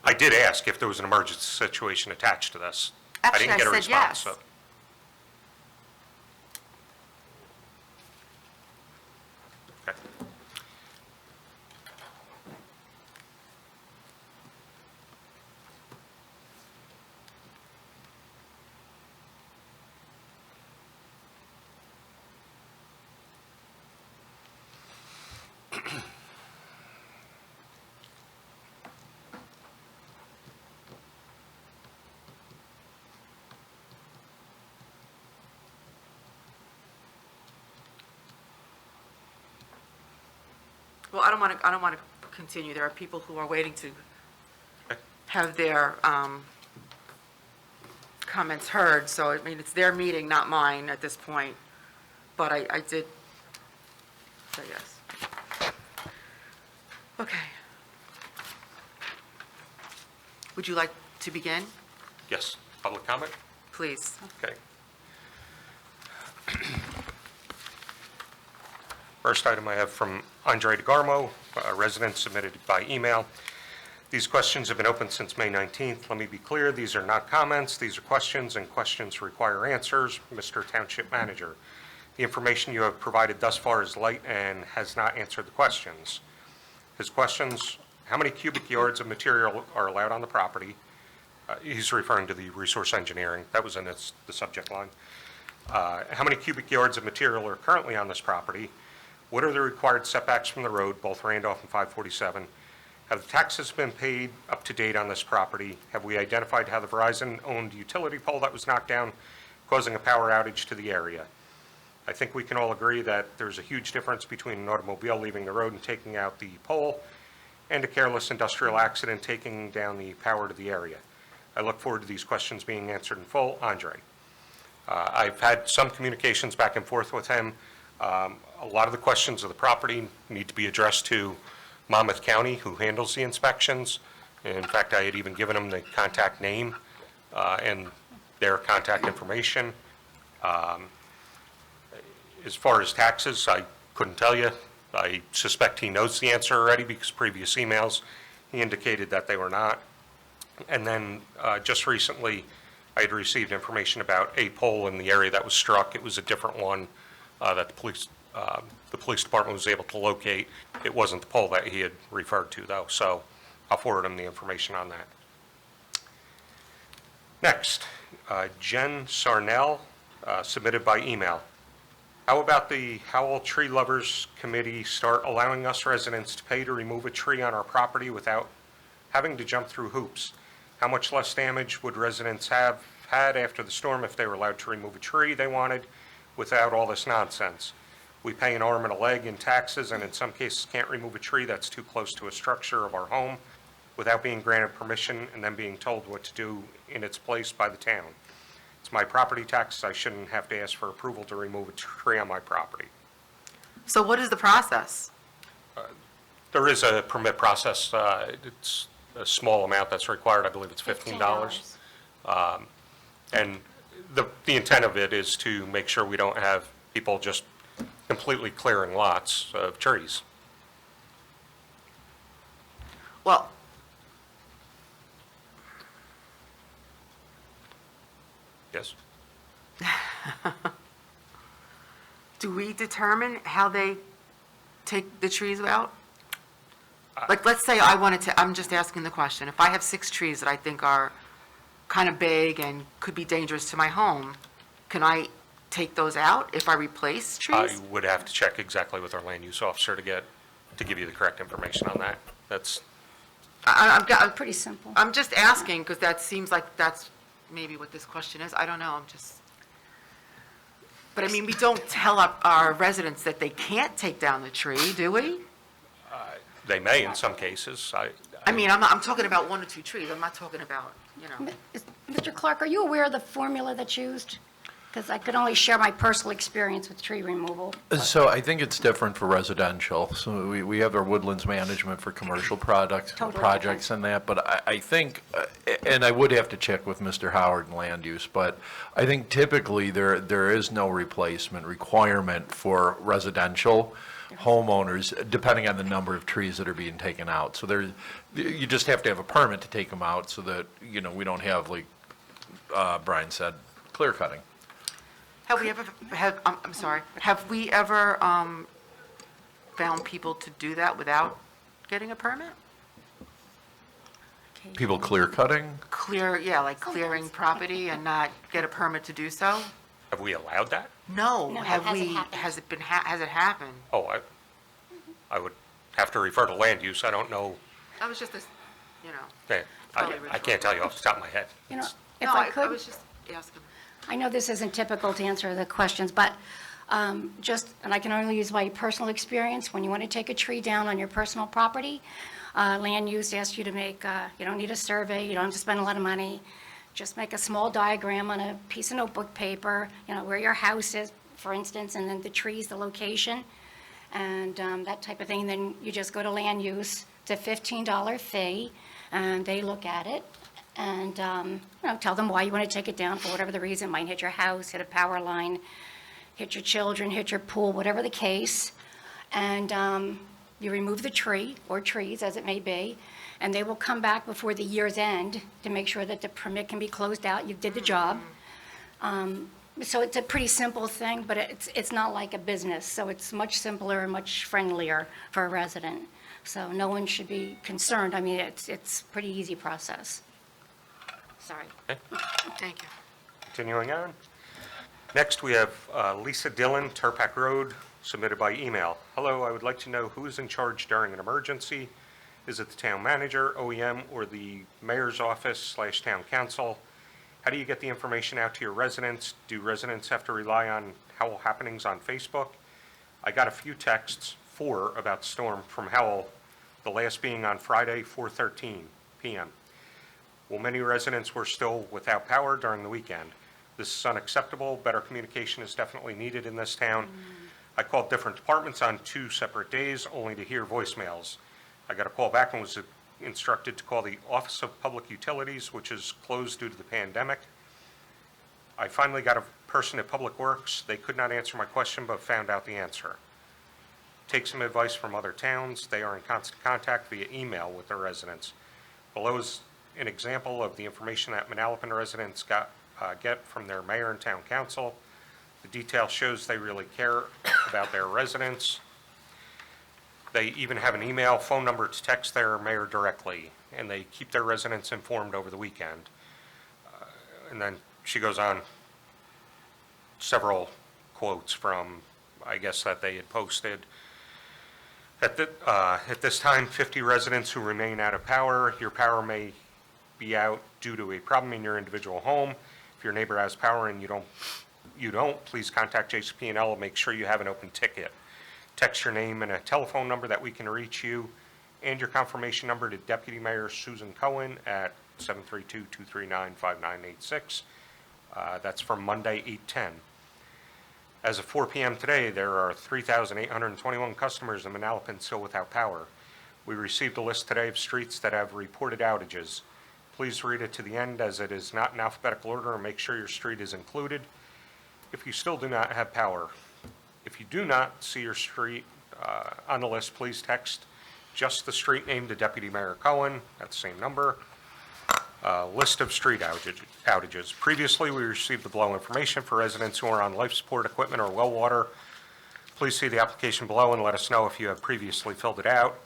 I did ask if there was an emergency situation attached to this. Actually, I didn't get a I said response. yes. So. Okay. Well, I don't want to continue. There are people who are waiting to have their comments heard, so, I mean, it's their meeting, not mine at this point. But I did say yes. Okay. Would you like to begin, Yes, public comment? please? Okay. First item I have from Andre DeGarmo, a resident submitted by email. These questions have been open since May 19th. Let me be clear, these are not comments, these are questions, and questions require answers. Mr. Township Manager, the information you have provided thus far is light and has not answered the questions. His questions: how many cubic yards of material are allowed on the property? He's referring to the resource engineering. That was in the subject line. How many cubic yards of material are currently on this property? What are the required setbacks from the road, both Randolph and 547? Have the taxes been paid up to date on this property? Have we identified how the Verizon-owned utility pole that was knocked down causing a power outage to the area? I think we can all agree that there's a huge difference between an automobile leaving the road and taking out the pole and a careless industrial accident taking down the power to the area. I look forward to these questions being answered in full. Andre. I've had some communications back and forth with him. A lot of the questions of the property need to be addressed to Monmouth County, who handles the inspections. In fact, I had even given him the contact name and their contact information. As far as taxes, I couldn't tell you. I suspect he knows the answer already because previous emails he indicated that they were not. And then just recently, I had received information about a pole in the area that was struck. It was a different one that the police department was able to locate. It wasn't the pole that he had referred to, though, so I'll forward him the information on that. Next, Jen Sarnell, submitted by email. How about the Howell Tree Lovers Committee start allowing us residents to pay to remove a tree on our property without having to jump through hoops? How much less damage would residents have had after the storm if they were allowed to remove a tree they wanted without all this nonsense? We pay an arm and a leg in taxes and in some cases can't remove a tree that's too close to a structure of our home without being granted permission and then being told what to do in its place by the town. It's my property taxes. I shouldn't have to ask for approval to remove a tree on my property. So what is the process? There is a permit process. It's a small amount that's required. I believe it's $15. And the intent of it is to make sure we don't have people just completely clearing lots of trees. Well, Yes. do we determine how they take the trees out? Like, let's say I wanted to, I'm just asking the question, if I have 6 trees that I think are kind of big and could be dangerous to my home, can I take those out if I replace I trees? would have to check exactly with our land use officer to give you the correct information on that. That's, I'm Pretty simple. I'm just asking, because that seems like that's maybe what this question is. I don't know, but I mean, we don't tell our residents that they can't take down the tree, do we? they may in some cases. I mean, I'm talking about 1 or 2 trees. I'm not talking about, you know. Mr. Clark, are you aware of the formula that's used? Because I could only share my personal experience with tree removal. So I think it's different for residential. So we have our woodlands management for commercial projects and that. But I think, and I would have to check with Mr. Howard in land use, but I think typically there is no replacement requirement for residential homeowners, depending on the number of trees that are being taken out. So you just have to have a permit to take them out so that, you know, we don't have, like Brian said, clear cutting. Have we ever, I'm sorry, have we ever found people to do that without getting a permit? People clear cutting? Like clearing property and not get a permit to do so? Have we allowed that? No, No, have hasn't we, happened. has it happened? Oh, I would have to refer to land use. I don't know. That was just a, you know. Yeah, I can't tell you off the top of my head. You know, if No, I I could, was just asking. I know this isn't typical to answer the questions, but and I can only use my personal experience, when you want to take a tree down on your personal property, land use asks you to make, you don't need a survey, you don't have to spend a lot of money, just make a small diagram on a piece of notebook paper, you know, where your house is, for instance, and then the trees, the location, and that type of thing. Then you just go to land use, it's a $15 fee, and they look at it, and you know, tell them why you want to take it down for whatever the reason. It might hit your house, hit a power line, hit your children, hit your pool, whatever the case. and you remove the tree, or trees, as it may be, and they will come back before the year's end to make sure that the permit can be closed out. You did the job. So it's a pretty simple thing, but it's not like a business, so it's much simpler and much friendlier for a resident. So no one should be concerned. I mean, it's a pretty easy process. Sorry. Thank you. Continuing on. Next, we have Lisa Dillon, Turpac Road, submitted by email. Hello, I would like to know who is in charge during an emergency. Is it the town manager, OEM, or the mayor's office/town council? How do you get the information out to your residents? Do residents have to rely on Howell happenings on Facebook? I got a few texts, 4, about the storm from Howell, the last being on Friday, 4:13 p.m. Well, many residents were still without power during the weekend. This is unacceptable. Better communication is definitely needed in this town. I called different departments on 2 separate days, only to hear voicemails. I got a call back and was instructed to call the Office of Public Utilities, which is closed due to the pandemic. I finally got a person at Public Works. They could not answer my question, but found out the answer. Take some advice from other towns. They are in constant contact via email with their residents. Below is an example of the information that Manalapan residents get from their mayor and town council. The detail shows they really care about their residents. They even have an email, phone number to text their mayor directly, and they keep their residents informed over the weekend. And then she goes on several quotes from, I guess, that they had posted. At this time, 50 residents who remain out of power. Your power may be out due to a problem in your individual home. If your neighbor has power and you don't, please contact JCP&L and make sure you have an open ticket. Text your name and a telephone number that we can reach you, and your confirmation number to Deputy Mayor Susan Cohen at 732-239-5986. That's from Monday, 8/10. As of 4 p.m. today, there are 3,821 customers in Manalapan still without power. We received a list today of streets that have reported outages. Please read it to the end, as it is not in alphabetical order, and make sure your street is included. If you still do not have power, if you do not see your street on the list, please text just the street name to Deputy Mayor Cohen, at the same number. List of street outages. Previously, we received the below information for residents who are on life support equipment or well water. Please see the application below and let us know if you have previously filled it out.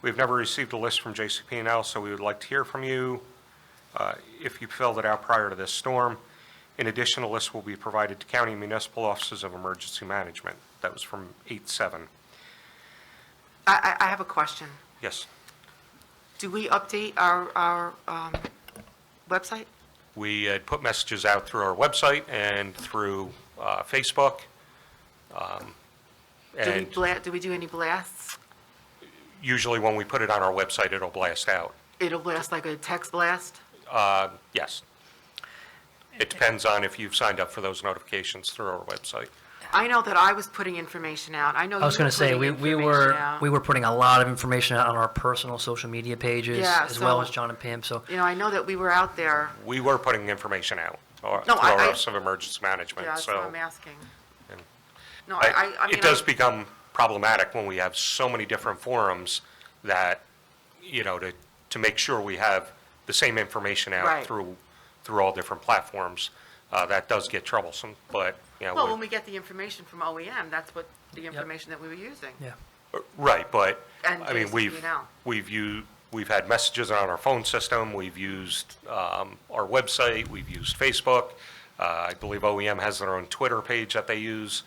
We've never received a list from JCP&L, so we would like to hear from you if you filled it out prior to this storm. In addition, a list will be provided to county and municipal offices of emergency management. That was from 8/7. I have a question. Yes. Do we update our website? We had put messages out through our website and through Facebook. And Do we do any blasts? usually when we put it on our website, it'll blast out. It'll blast like a text blast? Yes. It depends on if you've signed up for those notifications through our website. I know that I was putting information out. I know I was you going were to say, putting we information out. were putting a lot of information out on our personal social media pages, Yeah, as well so- as John and Pam, so You know, I know that we were out there. We were putting information out No, through our I- Office of Emergency Management, Yeah, that's what so. I'm asking. and No, I mean. It does become problematic when we have so many different forums that, to make sure we have the same information out Right. through all different platforms, that does get troublesome, but, Well, when we get the information from OEM, that's what, the information that we were using. yeah. Right, but, And I mean, JCP&L. we've had messages on our phone system, we've used our website, we've used Facebook. I believe OEM has their own Twitter page that they use.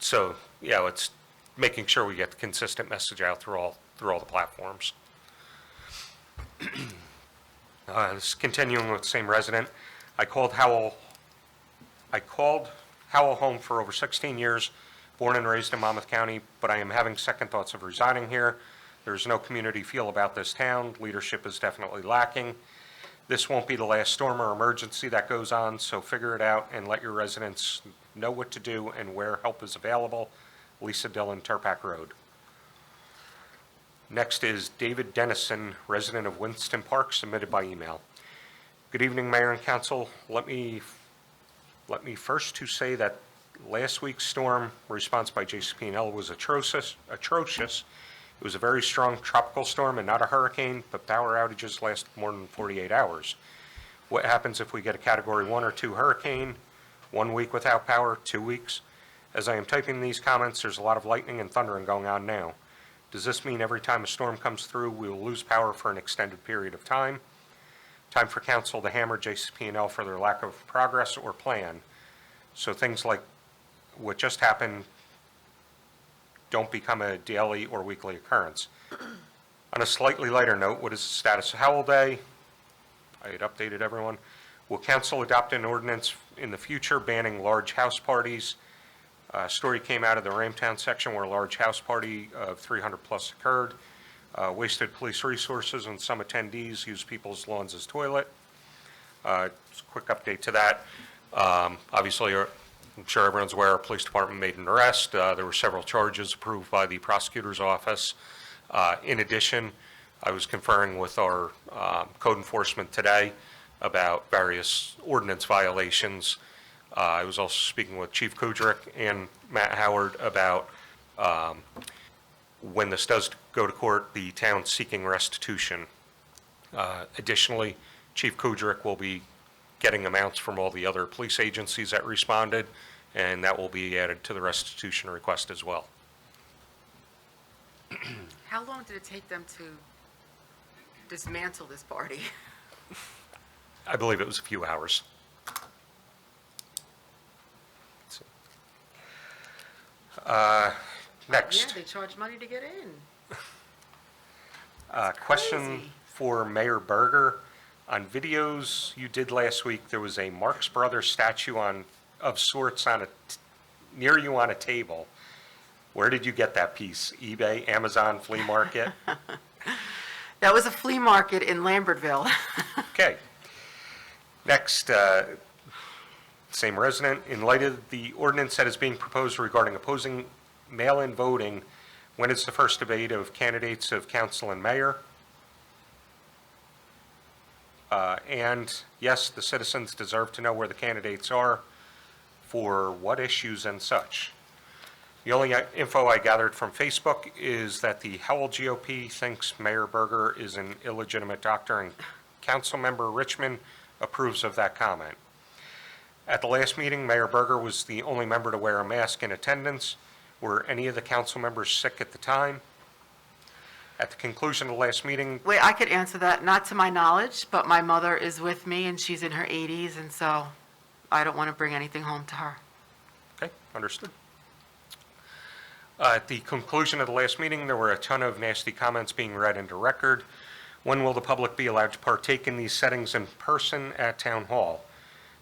So, it's making sure we get the consistent message out through all the platforms. This is continuing with the same resident. I called Howell home for over 16 years, born and raised in Monmouth County, but I am having second thoughts of resigning here. There's no community feel about this town. Leadership is definitely lacking. This won't be the last storm or emergency that goes on, so figure it out and let your residents know what to do and where help is available. Lisa Dillon, Turpac Road. Next is David Dennison, resident of Winston Park, submitted by email. Good evening, Mayor and Council. Let me first to say that Last week's storm response by JCP&L was atrocious. It was a very strong tropical storm and not a hurricane, but power outages last more than 48 hours. What happens if we get a Category 1 or 2 hurricane? 1 week without power, 2 weeks? As I am typing these comments, there's a lot of lightning and thundering going on now. Does this mean every time a storm comes through, we will lose power for an extended period of time? Time for council to hammer JCP&L for their lack of progress or plan. So things like what just happened don't become a daily or weekly occurrence. On a slightly lighter note, what is the status of Howell Day? I had updated everyone. Will council adopt an ordinance in the future banning large house parties? A story came out of the Ramtown section where a large house party of 300 plus occurred. Wasted police resources and some attendees used people's lawns as toilet. Just a quick update to that. Obviously, I'm sure everyone's aware, our police department made an arrest. There were several charges approved by the prosecutor's office. In addition, I was conferring with our code enforcement today about various ordinance violations. I was also speaking with Chief Kudrick and Matt Howard about when this does go to court, the town seeking restitution. Additionally, Chief Kudrick will be getting amounts from all the other police agencies that responded, and that will be added to the restitution request as well. How long did it take them to dismantle this party? I believe it was a few hours. Next. Yeah, they charge money to get in. Question crazy. for Mayor Berger. On videos you did last week, there was a Marx Brothers statue of sorts near you on a table. Where did you get that piece? eBay, Amazon, flea market? That was a flea market in Lambertville. Okay. Next, same resident. In light of the ordinance that is being proposed regarding opposing mail-in voting, when is the first debate of candidates of council and mayor? And yes, the citizens deserve to know where the candidates are for what issues and such. The only info I gathered from Facebook is that the Howell GOP thinks Mayor Berger is an illegitimate doctor, and Councilmember Richmond approves of that comment. At the last meeting, Mayor Berger was the only member to wear a mask in attendance. Were any of the council members sick at the time? At the conclusion of the last meeting, Wait, I could answer that, not to my knowledge, but my mother is with me and she's in her 80s, and so I don't want to bring anything home to her. okay, understood. At the conclusion of the last meeting, there were a ton of nasty comments being read into record. When will the public be allowed to partake in these settings in person at Town Hall?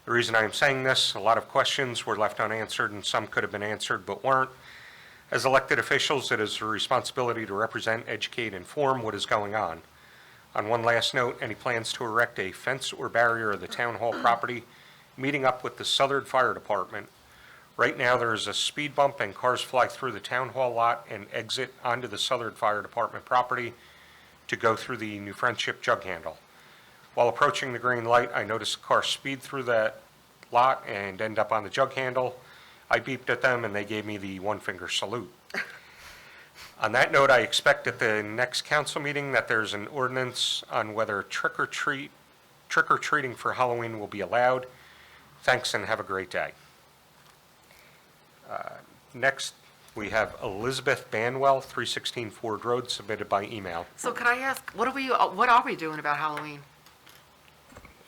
The reason I am saying this, a lot of questions were left unanswered and some could have been answered but weren't. As elected officials, it is our responsibility to represent, educate, inform what is going on. On one last note, any plans to erect a fence or barrier of the Town Hall property, meeting up with the Southern Fire Department. Right now, there is a speed bump and cars fly through the Town Hall lot and exit onto the Southern Fire Department property to go through the New Friendship jug handle. While approaching the green light, I noticed a car speed through that lot and end up on the jug handle. I beeped at them and they gave me the one-finger salute. On that note, I expect at the next council meeting that there's an ordinance on whether trick-or-treating for Halloween will be allowed. Thanks and have a great day. Next, we have Elizabeth Banwell, 316 Ford Road, submitted by email. So could I ask, what are we doing about Halloween?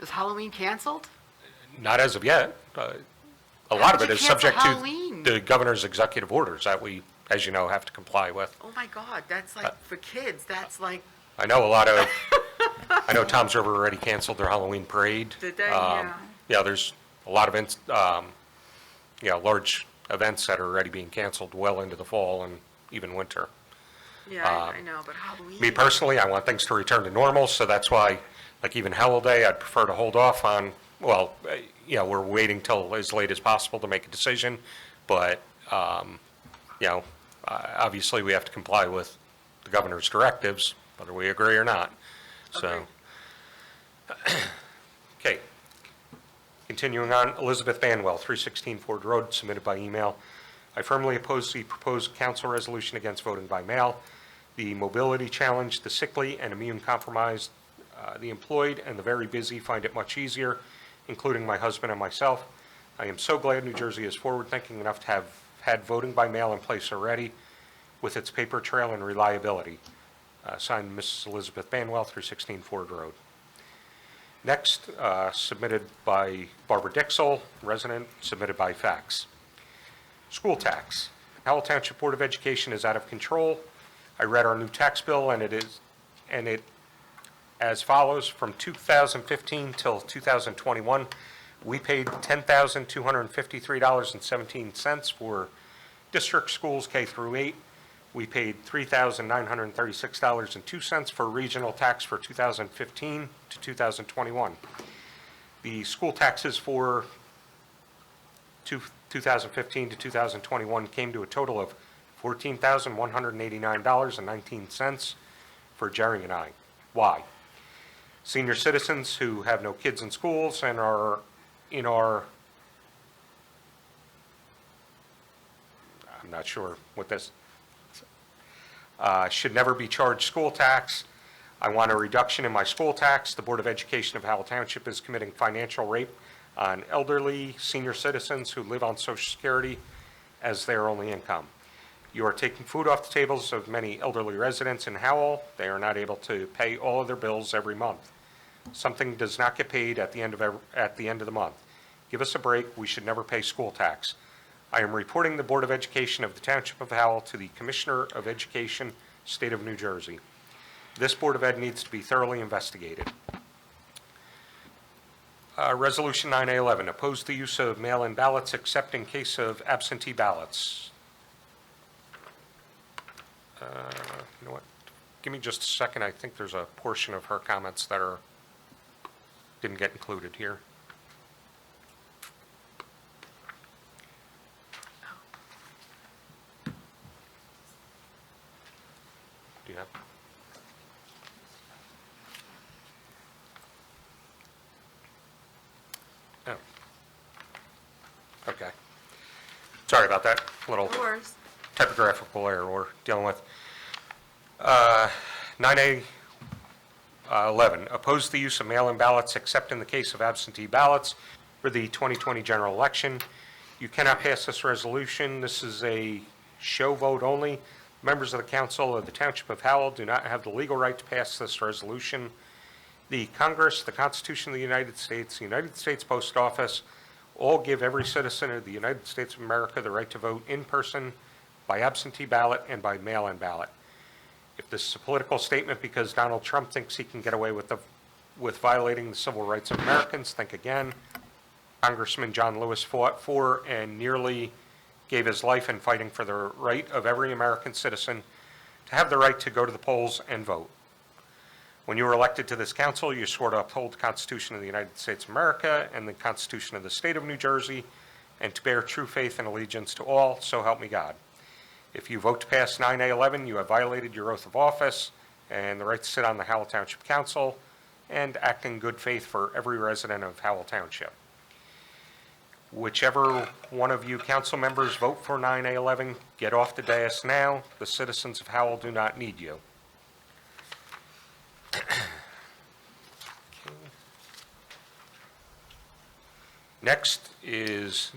Is Halloween canceled? Not as of yet. A lot of did it you is cancel subject Halloween? to the governor's executive orders that we, as you know, have to comply with. Oh my God, that's like, for kids, that's like, I know I know Tom's River already canceled their Halloween parade. Did they? Yeah. Yeah, there's a lot of, large events that are already being canceled well into the fall and even winter. yeah, I know, but Halloween. Me personally, I want things to return to normal, so that's why, like even Howell Day, I'd prefer to hold off on, we're waiting till as late as possible to make a decision, but, obviously we have to comply with the governor's directives, whether we agree or not, so. Okay. Continuing on, Elizabeth Banwell, 316 Ford Road, submitted by email. I firmly oppose the proposed council resolution against voting by mail. The mobility challenged, the sickly and immune compromised, the employed and the very busy find it much easier, including my husband and myself. I am so glad New Jersey is forward-thinking enough to have had voting by mail in place already with its paper trail and reliability. Signed, Mrs. Elizabeth Banwell, 316 Ford Road. Next, submitted by Barbara Dixell, resident, submitted by fax. School tax. Howell Township Board of Education is out of control. I read our new tax bill, and it as follows. From 2015 till 2021, we paid $10,253.17 for district schools K through 8. We paid $3,936.02 for regional tax for 2015 to 2021. The school taxes for 2015 to 2021 came to a total of $14,189.19 for Jerry and I. Why? Senior citizens who have no kids in schools and are in our, I'm not sure what this, should never be charged school tax. I want a reduction in my school tax. The Board of Education of Howell Township is committing financial rape on elderly senior citizens who live on Social Security as their only income. You are taking food off the tables of many elderly residents in Howell. They are not able to pay all of their bills every month. Something does not get paid at the end of the month. Give us a break. We should never pay school tax. I am reporting the Board of Education of the Township of Howell to the Commissioner of Education, State of New Jersey. This Board of Ed needs to be thoroughly investigated. Resolution 9A11, oppose the use of mail-in ballots except in case of absentee ballots. You know what? Give me just a second. I think there's a portion of her comments that didn't get included here. Do you have? Oh. Okay. Sorry about that. Little Yours. typographical error we're dealing with. 9A11, oppose the use of mail-in ballots except in the case of absentee ballots for the 2020 general election. You cannot pass this resolution. This is a show vote only. Members of the Council of the Township of Howell do not have the legal right to pass this resolution. The Congress, the Constitution of the United States Post Office, all give every citizen of the United States of America the right to vote in person, by absentee ballot, and by mail-in ballot. If this is a political statement because Donald Trump thinks he can get away with violating the civil rights of Americans, think again. Congressman John Lewis fought for and nearly gave his life in fighting for the right of every American citizen to have the right to go to the polls and vote. When you were elected to this council, you swore to uphold the Constitution of the United States of America and the Constitution of the State of New Jersey, and to bear true faith and allegiance to all, so help me God. If you vote to pass 9A11, you have violated your oath of office and the right to sit on the Howell Township Council and act in good faith for every resident of Howell Township. Whichever one of you council members vote for 9A11, get off the dais now. The citizens of Howell do not need you. Next is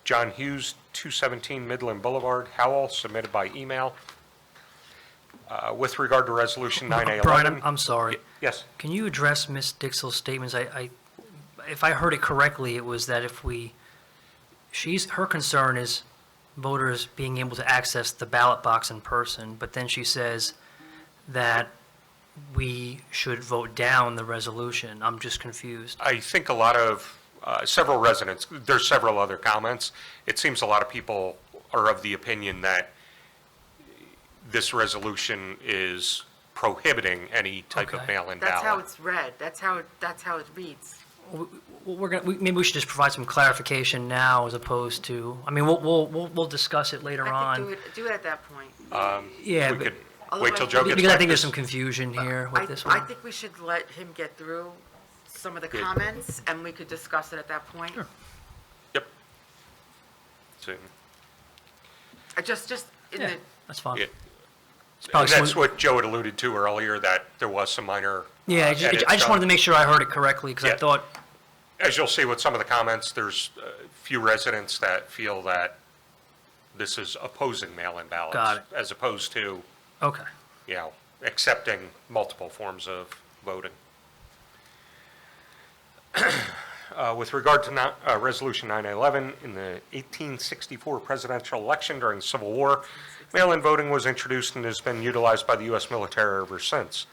John Hughes, 217 Midland Boulevard, Howell, submitted by email. With regard to Resolution 9A11. Brian, I'm sorry. Yes. Can you address Ms. Dixell's statements? If I heard it correctly, it was that her concern is voters being able to access the ballot box in person, but then she says that we should vote down the resolution. I'm just confused. I think a lot of, several residents, there's several other comments. It seems a lot of people are of the opinion that this resolution is prohibiting any type of Okay. mail-in That's how ballot. it's read. That's how it reads. Maybe we should just provide some clarification now as opposed to, I mean, we'll discuss it later I on. think do it at that point. Yeah, We but- could wait till Otherwise, Joe gets because I back think there's to some confusion here I with this I one. think we should let him get through some of the comments, and we could discuss it at that point. Yep. So, Just in Yeah, the, that's fine. yeah. It's probably That's smooth- what Joe had alluded to earlier, that there was some minor. Yeah, I edits just done. wanted to make sure I heard it correctly, because I Yeah. thought, As you'll see with some of the comments, there's a few residents that feel that this is opposing mail-in ballots. Got it. As opposed to, okay. you know, accepting multiple forms of voting. With regard to Resolution 911, in the 1864 presidential election during the Civil War, mail-in voting was introduced and has been utilized by the U.S. military ever since.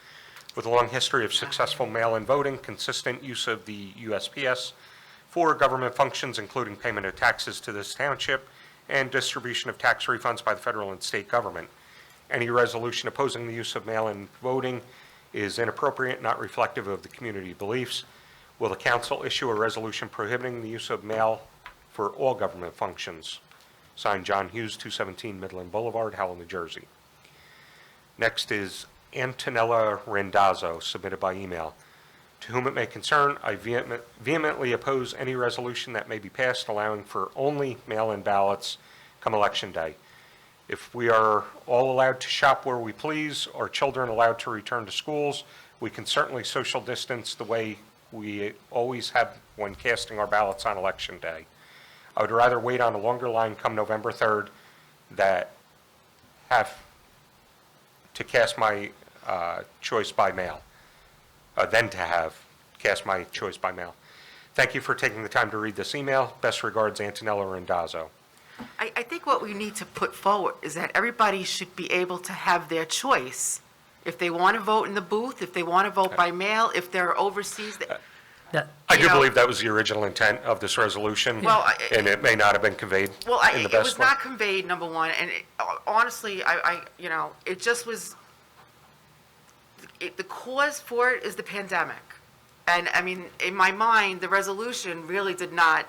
With a long history of successful mail-in voting, consistent use of the USPS for government functions, including payment of taxes to this township and distribution of tax refunds by the federal and state government. Any resolution opposing the use of mail-in voting is inappropriate, not reflective of the community beliefs. Will the council issue a resolution prohibiting the use of mail for all government functions? Signed, John Hughes, 217 Midland Boulevard, Howell, New Jersey. Next is Antonella Randazzo, submitted by email. To whom it may concern, I vehemently oppose any resolution that may be passed allowing for only mail-in ballots come Election Day. If we are all allowed to shop where we please, or children allowed to return to schools, we can certainly social distance the way we always have when casting our ballots on Election Day. I would rather wait on a longer line come November 3rd that have to cast my choice by mail, than to have cast my choice by mail. Thank you for taking the time to read this email. Best regards, Antonella Randazzo. I think what we need to put forward is that everybody should be able to have their choice. If they want to vote in the booth, if they want to vote by mail, if they're overseas, That, I You do know- believe that was the original intent of this resolution, Well, and it may not have been conveyed well, in the it best was way. not conveyed, number one, and honestly, it just was, the cause for it is the pandemic. And, I mean, in my mind, the resolution really did not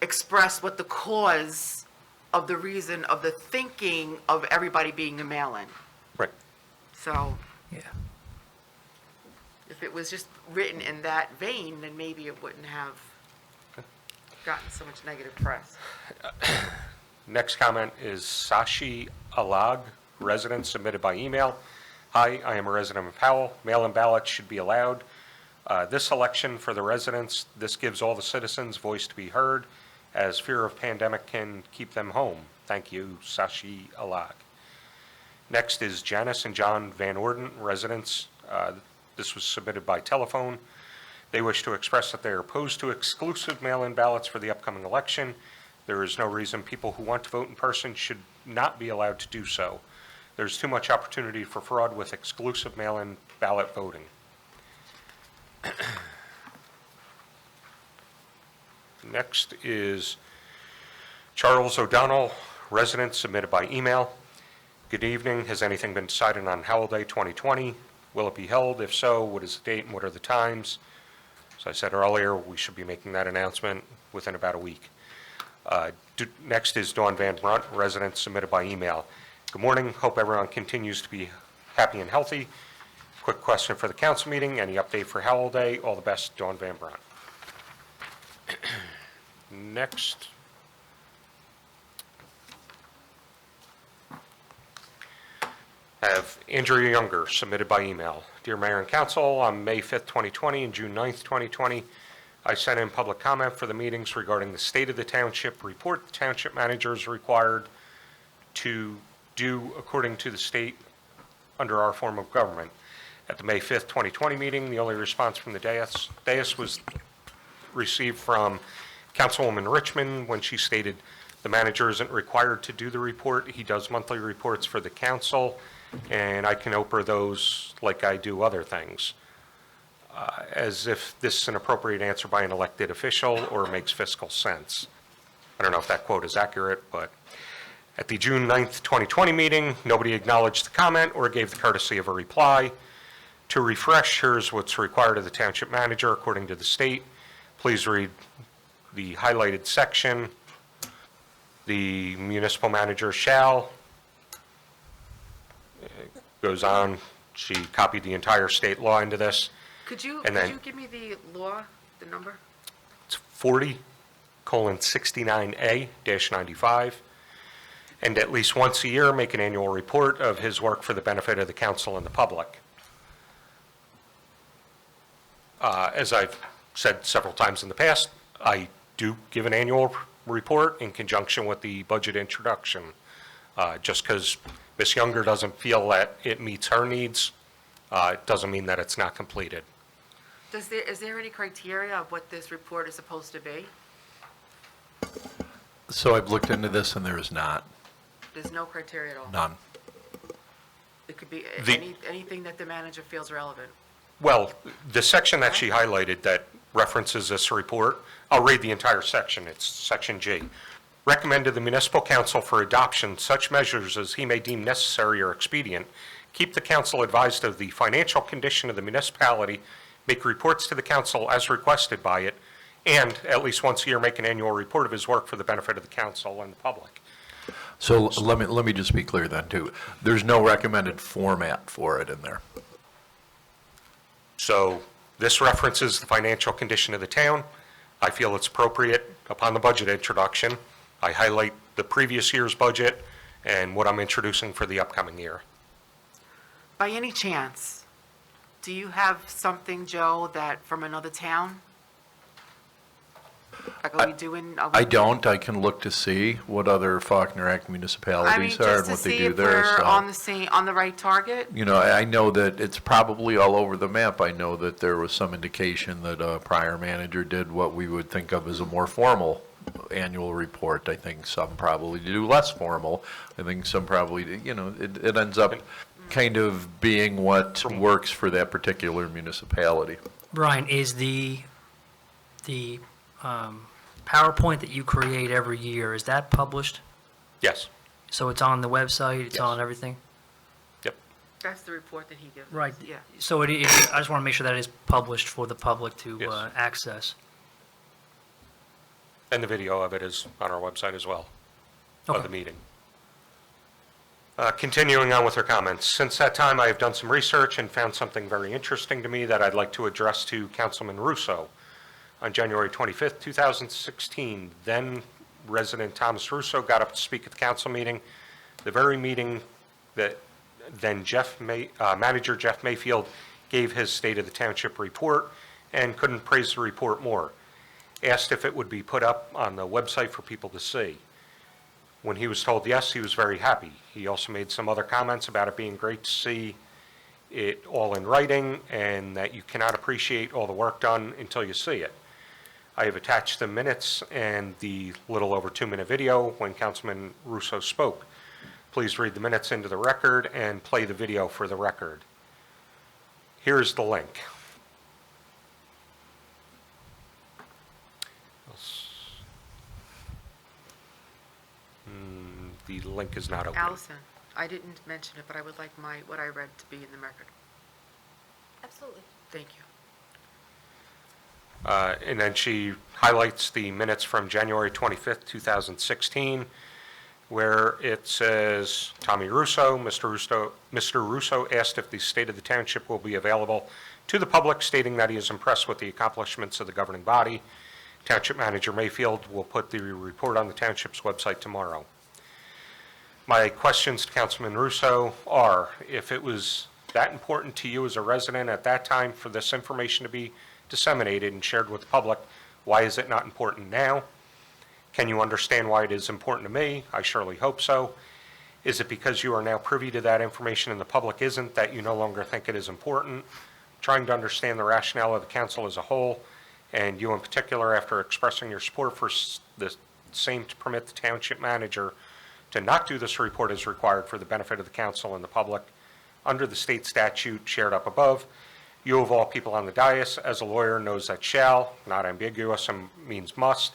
express what the cause of the reason of the thinking of everybody being a mail-in. Right. So yeah. if it was just written in that vein, then maybe it wouldn't have gotten so much negative press. Next comment is Sashi Alag, resident, submitted by email. Hi, I am a resident of Howell. Mail-in ballots should be allowed. This election for the residents, this gives all the citizens voice to be heard, as fear of pandemic can keep them home. Thank you, Sashi Alag. Next is Janice and John Van Orden, residents. This was submitted by telephone. They wish to express that they are opposed to exclusive mail-in ballots for the upcoming election. There is no reason people who want to vote in person should not be allowed to do so. There's too much opportunity for fraud with exclusive mail-in ballot voting. Next is Charles O'Donnell, resident, submitted by email. Good evening. Has anything been decided on Howell Day 2020? Will it be held? If so, what is the date and what are the times? As I said earlier, we should be making that announcement within about a week. Next is Dawn Van Brunt, resident, submitted by email. Good morning. Hope everyone continues to be happy and healthy. Quick question for the council meeting. Any update for Howell Day? All the best, Dawn Van Brunt. Next. I have Andrea Younger, submitted by email. Dear Mayor and Council, on May 5th, 2020 and June 9th, 2020, I sent in public comment for the meetings regarding the state of the township report the township manager is required to do according to the state under our form of government. At the May 5th, 2020 meeting, the only response from the dais was received from Councilwoman Richmond when she stated the manager isn't required to do the report. He does monthly reports for the council, and I can Oprah those like I do other things. As if this is an appropriate answer by an elected official or makes fiscal sense. I don't know if that quote is accurate, but at the June 9th, 2020 meeting, nobody acknowledged the comment or gave the courtesy of a reply. To refresh, here's what's required of the township manager according to the state. Please read the highlighted section. The municipal manager shall, goes on, she copied the entire state law into this. Could you And then- give me the law, the number? It's 40:69A-95, and at least once a year, make an annual report of his work for the benefit of the council and the public. As I've said several times in the past, I do give an annual report in conjunction with the budget introduction. Just because Ms. Younger doesn't feel that it meets her needs, doesn't mean that it's not completed. Is there any criteria of what this report is supposed to be? So I've looked into this, and there is not, There's no criteria at all? none. It could be The- anything that the manager feels relevant. Well, the section that she highlighted that references this report, I'll read the entire section. It's section G. Recommend to the municipal council for adoption such measures as he may deem necessary or expedient. Keep the council advised of the financial condition of the municipality. Make reports to the council as requested by it. And at least once a year, make an annual report of his work for the benefit of the council and the public. So let me just be clear then, too. There's no recommended format for it in there. So this references the financial condition of the town. I feel it's appropriate upon the budget introduction. I highlight the previous year's budget and what I'm introducing for the upcoming year. By any chance, do you have something, Joe, that from another town? Like, are we doing? I don't. I can look to see what other Faulkner Act I mean, municipalities are just and to what they see do if there. we're So, on the right target? you know, I know that it's probably all over the map. I know that there was some indication that a prior manager did what we would think of as a more formal annual report. I think some probably do less formal. I think some probably, it ends up kind of being what works for that particular municipality. Brian, is the PowerPoint that you create every year, is that published? Yes. So it's on the website, it's Yes. on everything? Yep. That's the report that he gives us. Right. Yeah. So it is, I just want to make sure that it is published for the public to Yes. access. And the video of it is on our website as well, of Okay. the meeting. Continuing on with her comments, since that time, I have done some research and found something very interesting to me that I'd like to address to Councilman Russo. On January 25th, 2016, then resident Thomas Russo got up to speak at the council meeting, the very meeting that then manager Jeff Mayfield gave his State of the Township report and couldn't praise the report more. Asked if it would be put up on the website for people to see. When he was told yes, he was very happy. He also made some other comments about it being great to see it all in writing and that you cannot appreciate all the work done until you see it. I have attached the minutes and the little over 2-minute video when Councilman Russo spoke. Please read the minutes into the record and play the video for the record. Here's the link. The link is not open. Allison, I didn't mention it, but I would like what I read to be in the record. Absolutely. Thank you. And then she highlights the minutes from January 25th, 2016, where it says, Tommy Russo, Mr. Russo asked if the State of the Township will be available to the public, stating that he is impressed with the accomplishments of the governing body. Township Manager Mayfield will put the report on the township's website tomorrow. My questions to Councilman Russo are, if it was that important to you as a resident at that time for this information to be disseminated and shared with the public, why is it not important now? Can you understand why it is important to me? I surely hope so. Is it because you are now privy to that information and the public isn't, that you no longer think it is important? Trying to understand the rationale of the council as a whole, and you in particular, after expressing your support for the same to permit the township manager to not do this report as required for the benefit of the council and the public under the state statute shared up above. You of all people on the dais, as a lawyer, knows that shall, not ambiguous, and means must.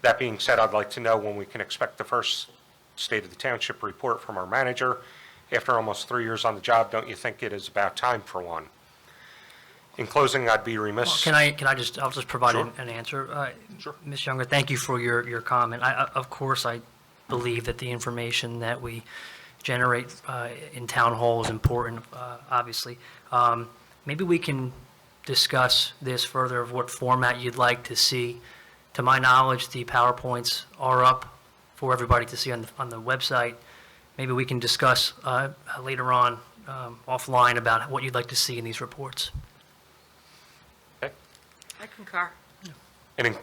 That being said, I'd like to know when we can expect the first State of the Township report from our manager. After almost 3 years on the job, don't you think it is about time for one? In closing, I'd be remiss. Can I just, I'll just provide Sure. an answer. Sure. Ms. Younger, thank you for your comment. Of course, I believe that the information that we generate in town hall is important, obviously. Maybe we can discuss this further, of what format you'd like to see. To my knowledge, the PowerPoints are up for everybody to see on the website. Maybe we can discuss later on offline about what you'd like to see in these reports. Okay. I concur. And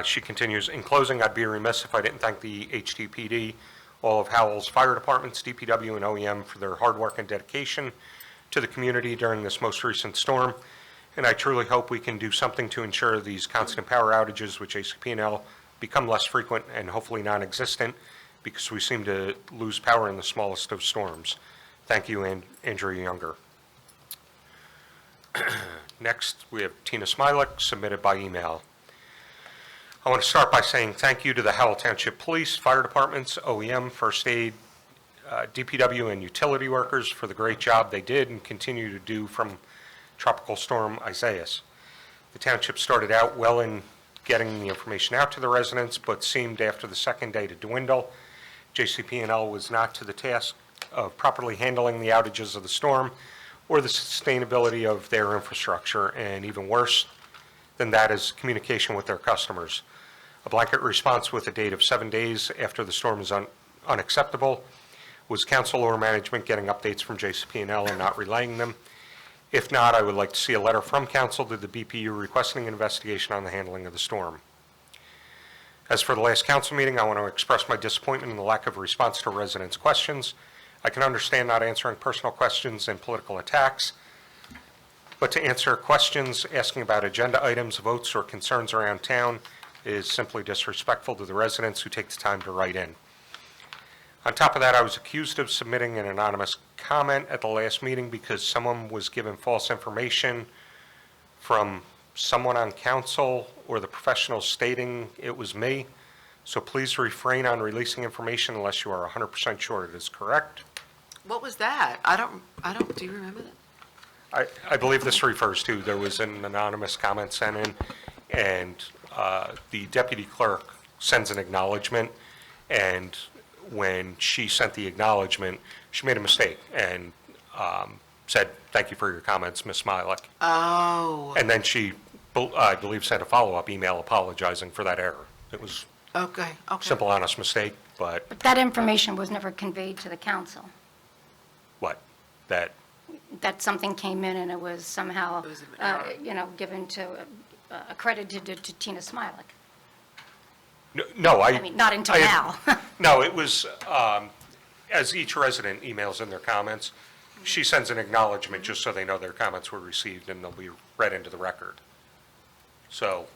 she continues, in closing, I'd be remiss if I didn't thank the HTPD, all of Howell's fire departments, DPW, and OEM for their hard work and dedication to the community during this most recent storm. And I truly hope we can do something to ensure these constant power outages with JCP&L become less frequent and hopefully non-existent, because we seem to lose power in the smallest of storms. Thank you, Andrew Younger. Next, we have Tina Smilek, submitted by email. I want to start by saying thank you to the Howell Township Police, Fire Departments, OEM, First Aid, DPW, and utility workers for the great job they did and continue to do from Tropical Storm Isaias. The township started out well in getting the information out to the residents, but seemed after the second day to dwindle. JCP&L was not to the task of properly handling the outages of the storm or the sustainability of their infrastructure, and even worse than that is communication with their customers. A blanket response with a date of 7 days after the storm is unacceptable. Was council or management getting updates from JCP&L and not relaying them? If not, I would like to see a letter from council to the BPU requesting an investigation on the handling of the storm. As for the last council meeting, I want to express my disappointment in the lack of response to residents' questions. I can understand not answering personal questions and political attacks, but to answer questions asking about agenda items, votes, or concerns around town is simply disrespectful to the residents who take the time to write in. On top of that, I was accused of submitting an anonymous comment at the last meeting because someone was given false information from someone on council or the professional stating it was me. So please refrain on releasing information unless you are 100% sure it is correct. What was that? I don't, do you remember that? I believe this refers to, there was an anonymous comment sent in, and the deputy clerk sends an acknowledgement, and when she sent the acknowledgement, she made a mistake and said, "Thank you for your comments, Ms. Smilek." Oh, And then she, I believe, sent a follow-up email apologizing for that error. It was okay. a simple, honest mistake, but But that information was never conveyed to the council, what? That, that something came in and it was somehow, It was an error. given to, accredited to Tina Smilek. no, I mean, not until now. No, it was, as each resident emails in their comments, she sends an acknowledgement just so they know their comments were received and they'll be read into the record. So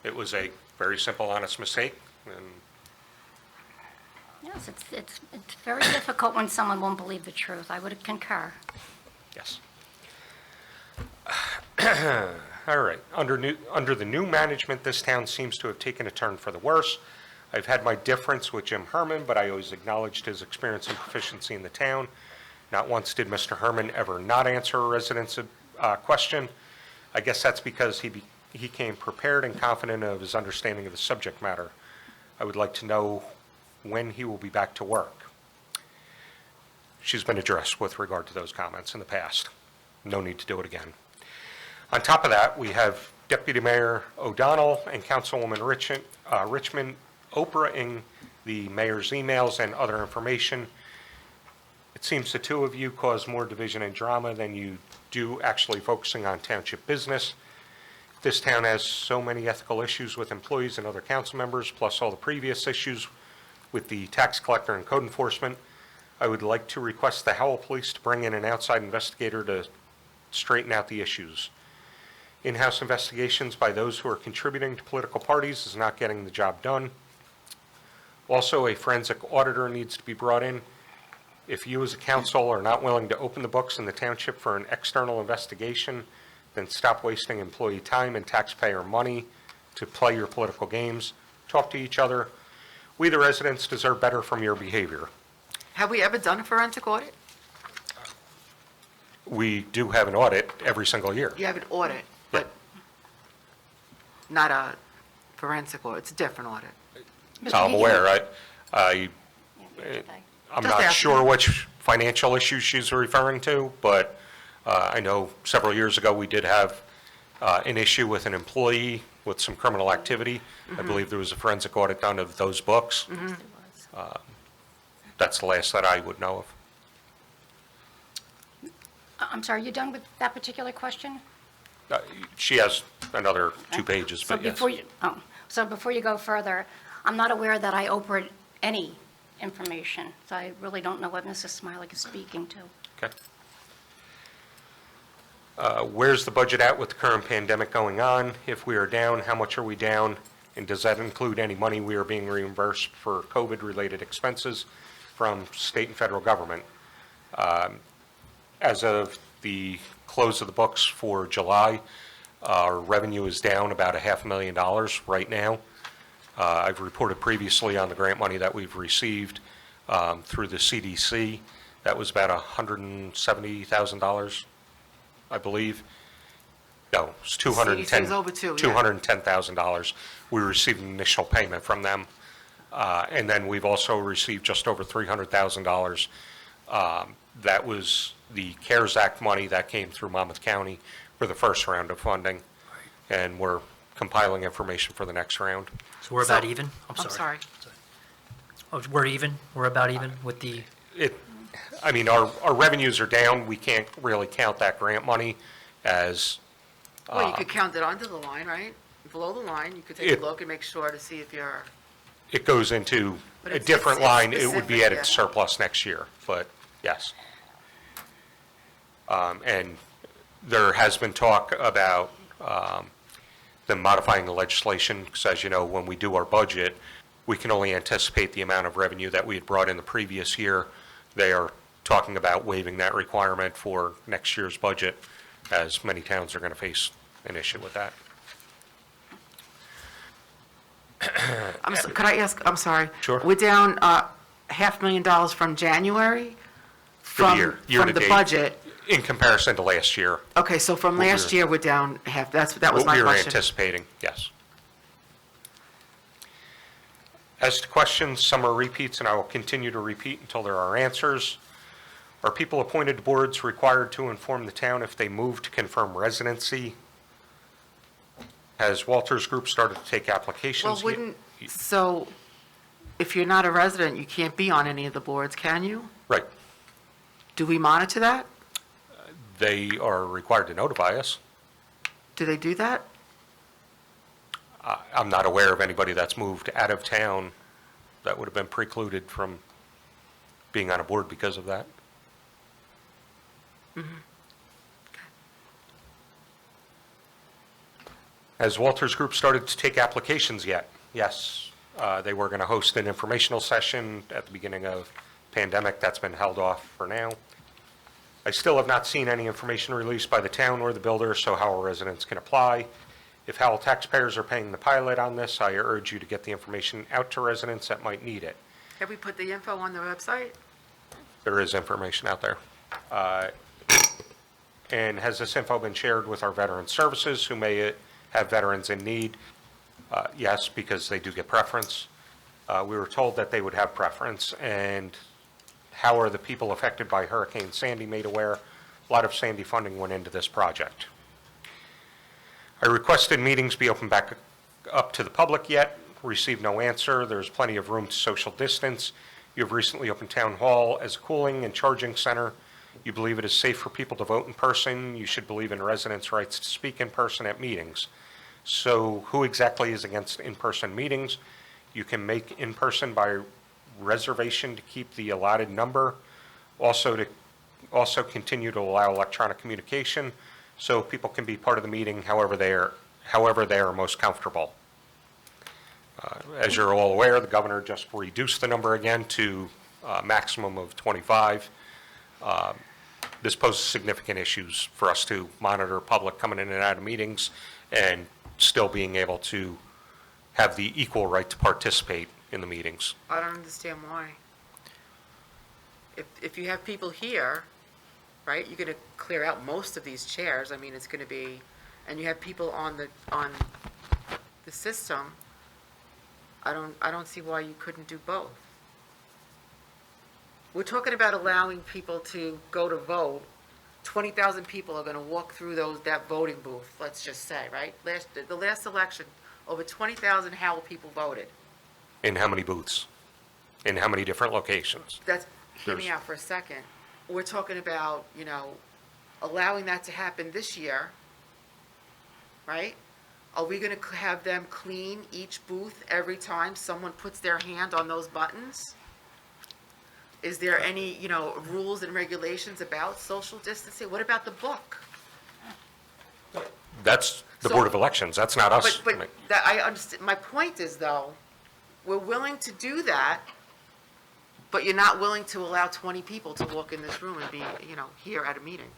it was a very simple, honest mistake, and Yes, it's very difficult when someone won't believe the truth. I would concur. yes. All right. Under the new management, this town seems to have taken a turn for the worse. I've had my difference with Jim Herman, but I always acknowledged his experience and proficiency in the town. Not once did Mr. Herman ever not answer a resident's question. I guess that's because he came prepared and confident of his understanding of the subject matter. I would like to know when he will be back to work. She's been addressed with regard to those comments in the past. No need to do it again. On top of that, we have Deputy Mayor O'Donnell and Councilwoman Richmond Oprahing the mayor's emails and other information. It seems the two of you cause more division and drama than you do actually focusing on township business. This town has so many ethical issues with employees and other council members, plus all the previous issues with the tax collector and code enforcement. I would like to request the Howell Police to bring in an outside investigator to straighten out the issues. In-house investigations by those who are contributing to political parties is not getting the job done. Also, a forensic auditor needs to be brought in. If you as a council are not willing to open the books in the township for an external investigation, then stop wasting employee time and taxpayer money to play your political games. Talk to each other. We, the residents, deserve better from your behavior. Have we ever done a forensic audit? We do have an audit every single year. You have an audit, but not a forensic audit. It's a different audit. I'm aware. I'm Just not asking. sure which financial issues she's referring to, but I know several years ago, we did have an issue with an employee with some criminal activity. I believe there was a forensic audit done of those books. That's the last that I would know of. I'm sorry, you done with that particular question? She has another 2 pages, So but yes. before you go further, I'm not aware that I opened any information, so I really don't know what Mrs. Smiley is speaking to. Okay. Where's the budget at with the current pandemic going on? If we are down, how much are we down? And does that include any money we are being reimbursed for COVID-related expenses from state and federal government? As of the close of the books for July, our revenue is down about $500,000 right now. I've reported previously on the grant money that we've received through the CDC. That was about $170,000, I believe. No, it was CDC is over two, yeah. $210,000. We received an initial payment from them. And then we've also received just over $300,000. That was the CARES Act money that came through Monmouth County for the first round of funding. And we're compiling information for the next round. So we're about So- even? I'm sorry. Oh, we're even? We're about even with the, I mean, our revenues are down. We can't really count that grant money as, Well, you could count it onto the line, right? Below the line, you could take It- a look and make sure to see if you're, it goes into But a it's- different it's line. It would be specific, added yeah. to surplus next year, but yes. And there has been talk about them modifying the legislation, because as you know, when we do our budget, we can only anticipate the amount of revenue that we had brought in the previous year. They are talking about waiving that requirement for next year's budget, as many towns are going to face an issue with that. could I ask, I'm sorry? Sure. We're down $500,000 from January? For the year to From the date. budget? In comparison to last year, Okay, so from What last we're- year, we're down half, that was what my we were question. anticipating, yes. As to questions, some are repeats, and I will continue to repeat until there are answers. Are people appointed to boards required to inform the town if they move to confirm residency? Has Walters Group started to take applications? Well, so if you're not a resident, you can't be on any of the boards, can you? Right. Do we monitor that? They are required to notify us. Do they do that? I'm not aware of anybody that's moved out of town that would have been precluded from being on a board because of that. Has Walters Group started to take applications yet? Yes. They were going to host an informational session at the beginning of pandemic. That's been held off for now. I still have not seen any information released by the town or the builder, so Howell residents can apply. If Howell taxpayers are paying the pilot on this, I urge you to get the information out to residents that might need it. Have we put the info on the website? There is information out there. And has this info been shared with our veteran services who may have veterans in need? Yes, because they do get preference. We were told that they would have preference, and how are the people affected by Hurricane Sandy made aware? A lot of Sandy funding went into this project. I requested meetings be opened back up to the public yet, received no answer. There's plenty of room to social distance. You have recently opened Town Hall as a cooling and charging center. You believe it is safe for people to vote in person. You should believe in residents' rights to speak in person at meetings. So who exactly is against in-person meetings? You can make in-person by reservation to keep the allotted number. Also continue to allow electronic communication so people can be part of the meeting however they are most comfortable. As you're all aware, the governor just reduced the number again to a maximum of 25. This poses significant issues for us to monitor public coming in and out of meetings and still being able to have the equal right to participate in the meetings. I don't understand why. If you have people here, right, you're gonna clear out most of these chairs, I mean, it's gonna be, and you have people on the system, I don't see why you couldn't do both. We're talking about allowing people to go to vote 20,000 people are going to walk through that voting booth, let's just say, right? The last election, over 20,000 Howell people voted. In how many booths? In how many different locations? Hear me out for a second. We're talking about, allowing that to happen this year, right? Are we going to have them clean each booth every time someone puts their hand on those buttons? Is there any, rules and regulations about social distancing? What about the book? That's the So- Board of Elections, that's not us. But that, I understand, my point is though, we're willing to do that, but you're not willing to allow 20 people to walk in this room and be, here at a meeting.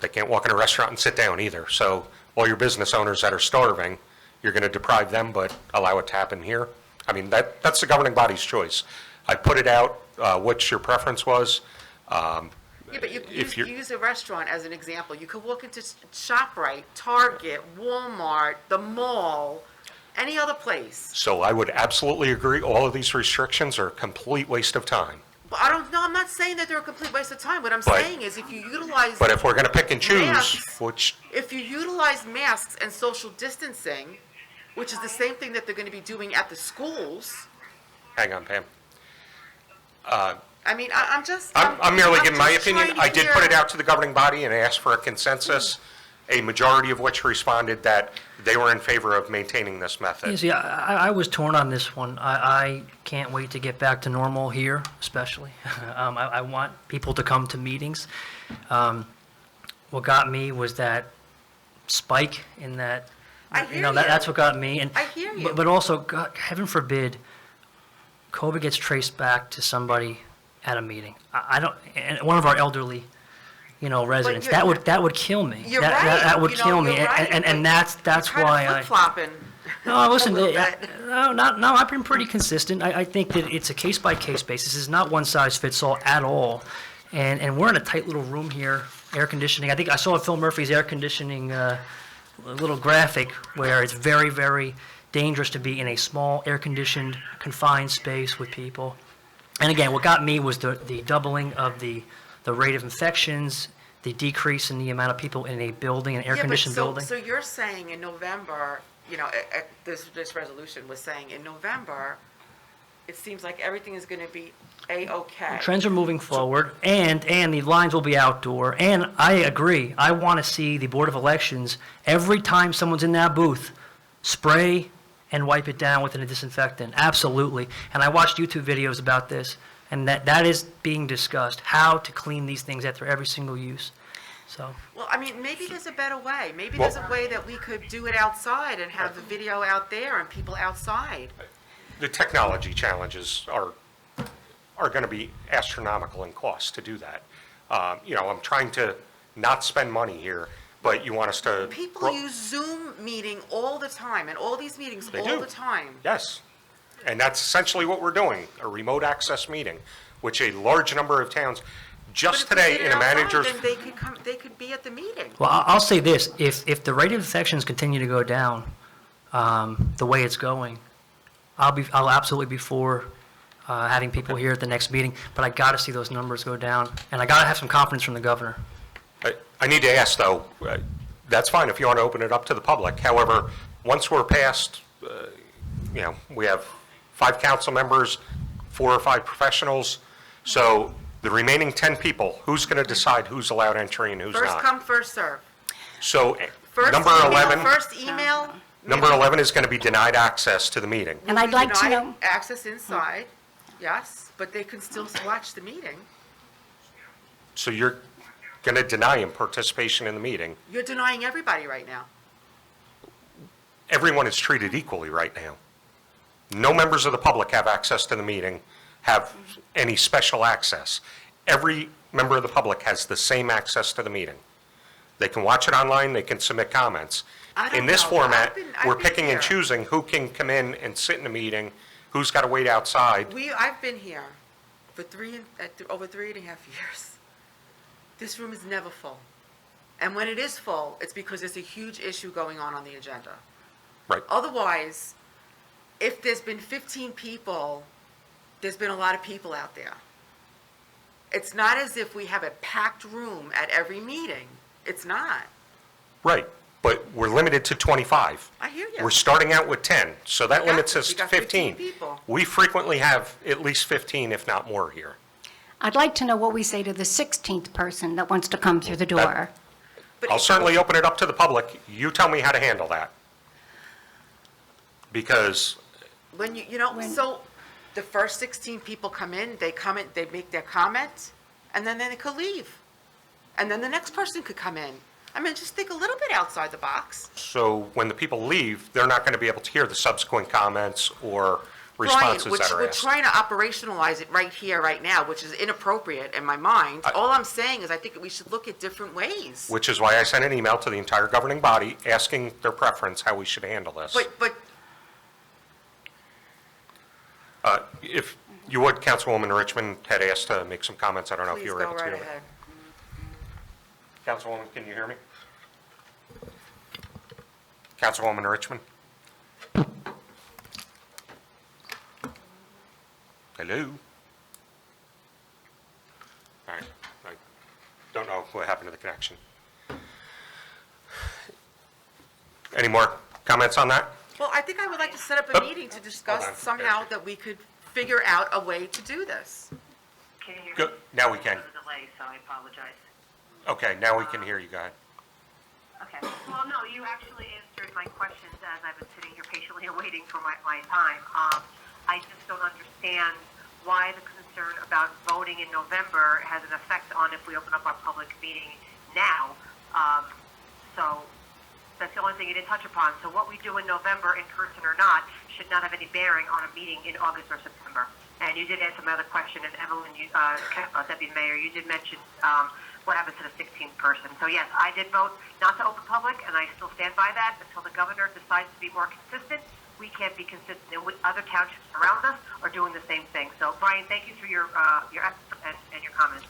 They can't walk in a restaurant and sit down either. So all your business owners that are starving, you're going to deprive them but allow it to happen here? I mean, that's the governing body's choice. I put it out, what your preference was. Yeah, but you use a restaurant as an example. You could walk into ShopRite, Target, Walmart, the mall, any other place. So I would absolutely agree, all of these restrictions are a complete waste of time. But I'm not saying that they're a complete waste of time. What I'm But- saying is if you utilize. But if we're going to pick and choose, Masks. which, If you utilize masks and social distancing, which is the same thing that they're going to be doing at the schools, hang on, Pam. I mean, I'm just. I'm merely giving my just opinion. trying to I did put it hear- out to the governing body and asked for a consensus, a majority of which responded that they were in favor of maintaining this You method. see, I was torn on this one. I can't wait to get back to normal here, especially. I want people to come to meetings. What got me was that spike in that, I hear that's you. what got me. And I hear you. But also, God, heaven forbid, COVID gets traced back to somebody at a meeting. I don't, and one of our elderly, residents, you're- that would kill me. You're That- right. That would You know, kill me. you're right, And but that's You're why kind I. of flip-flopping. No, listen, a little bit. no, I've been pretty consistent. I think that it's a case-by-case basis. It's not one-size-fits-all at all. And we're in a tight little room here, air conditioning. I think I saw Phil Murphy's air conditioning little graphic where it's very, very dangerous to be in a small, air-conditioned, confined space with people. And again, what got me was the doubling of the rate of infections, the decrease in the amount of people in a building, an air-conditioned building. So you're saying in November, this resolution was saying in November, it seems like everything is going to be A-okay. Trends are moving forward, and the lines will be outdoor. And I agree, I want to see the Board of Elections, every time someone's in that booth, spray and wipe it down with a disinfectant, absolutely. And I watched YouTube videos about this, and that is being discussed, how to clean these things after every single use. So, Well, I mean, maybe there's a better way. Maybe there's a way that we could do it outside and have the video out there and people outside. The technology challenges are going to be astronomical in cost to do that. I'm trying to not spend money here, but you want us to. People use Zoom meeting all the time, and all these meetings They all do. the time. Yes, and that's essentially what we're doing, a remote access meeting, which a large number of towns, just But if we today did it in a outside, manager's. then they could be at the meeting. well, I'll say this, if the rate of infections continue to go down the way it's going, I'll absolutely be for having people here at the next meeting, but I got to see those numbers go down, and I got to have some confidence from the governor. I need to ask, though, that's fine if you want to open it up to the public. However, once we're past, we have 5 council members, 4 or 5 professionals, so the remaining 10 people, who's going to decide who's allowed entry and who's First not? come, first serve. So, First number email, 11, First email. number 11 is going to be denied access to the meeting. And I'd like to Denied know, access inside, yes, but they can still watch the meeting. So you're going to deny him participation in the meeting. You're denying everybody right now. Everyone is treated equally right now. No members of the public have access to the meeting, have any special access. Every member of the public has the same access to the meeting. They can watch it online, they can submit comments. I don't In this know. format, I've we're been picking here. and choosing who can come in and sit in a meeting, who's got to wait outside. I've been here for over 3.5 years. This room is never full. And when it is full, it's because there's a huge issue going on the agenda. Right. Otherwise, if there's been 15 people, there's been a lot of people out there. It's not as if we have a packed room at every meeting. It's not. Right, but we're limited to 25. I hear you. We're starting out with 10, so that Yeah, limits us you to got 15 15. people. We frequently have at least 15, if not more here. I'd like to know what we say to the 16th person that wants to come through the door. But I'll if- certainly open it up to the public. You tell me how to handle that. Because, When so the first 16 people come in, they make their comment, and then they could leave. And then the next person could come in. I mean, just think a little bit outside the box. so when the people leave, they're not going to be able to hear the subsequent comments or Brian, responses that are we're asked. trying to operationalize it right here, right now, which is inappropriate in my mind. All I'm saying is I think we should look at different ways. Which is why I sent an email to the entire governing body asking their preference how we should handle this. But If you would, Councilwoman Richmond had asked to make some comments. I don't know if please you were go able to right hear me. ahead. Councilwoman, can you hear me? Councilwoman Richmond? Hello? All right, I don't know what happened to the connection. Any more comments on that? Well, I think I would like to set up a Oh, meeting to discuss hold on. somehow that we could figure out a way to do this. Can you hear me? Good, now we can. There was a delay, so I apologize. Okay, now we can hear you, go ahead. Okay. Well, no, you actually answered my questions as I've been sitting here patiently awaiting for my time. I just don't understand why the concern about voting in November has an effect on if we open up our public meeting now. So that's the only thing you didn't touch upon. So what we do in November, in person or not, should not have any bearing on a meeting in August or September. And you did answer my other question, and Evelyn, Deputy Mayor, you did mention what happens to the 16th person. So yes, I did vote not to open public, and I still stand by that until the governor decides to be more consistent. We can't be consistent, and other townships around us are doing the same thing. So Brian, thank you for your effort and your comments.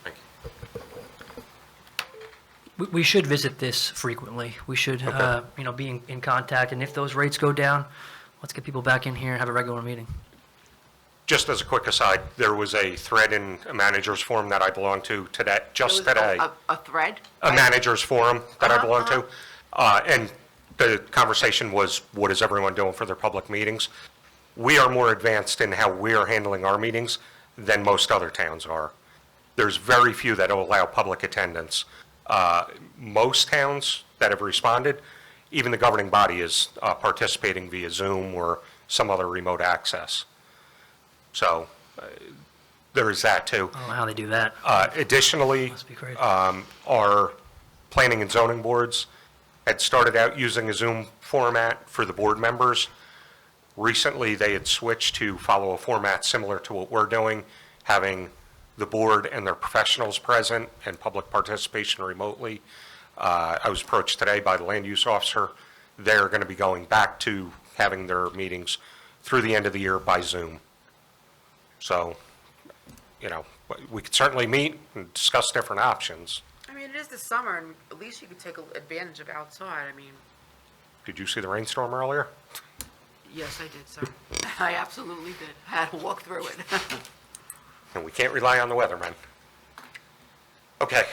Thank you. We should visit this frequently. We should, Okay. be in contact, and if those rates go down, let's get people back in here and have a regular meeting. Just as a quick aside, there was a thread in a manager's forum that I belong to today, just There was today. A thread? A manager's forum that I Uh-huh, belong to. And the conversation was, what is everyone doing for their public meetings? We are more advanced in how we are handling our meetings than most other towns are. There's very few that will allow public attendance. Most towns that have responded, even the governing body is participating via Zoom or some other remote access. So there is that too. I don't know how they do that. Additionally, Must be crazy. our planning and zoning boards had started out using a Zoom format for the board members. Recently, they had switched to follow a format similar to what we're doing, having the board and their professionals present and public participation remotely. I was approached today by the land use officer. They're going to be going back to having their meetings through the end of the year by Zoom. So, we could certainly meet and discuss different options. I mean, it is the summer, and at least you could take advantage of outside. I mean, Did you see the rainstorm earlier? yes, I did, sir. I absolutely did. I had to walk through it. And we can't rely on the weathermen. Okay,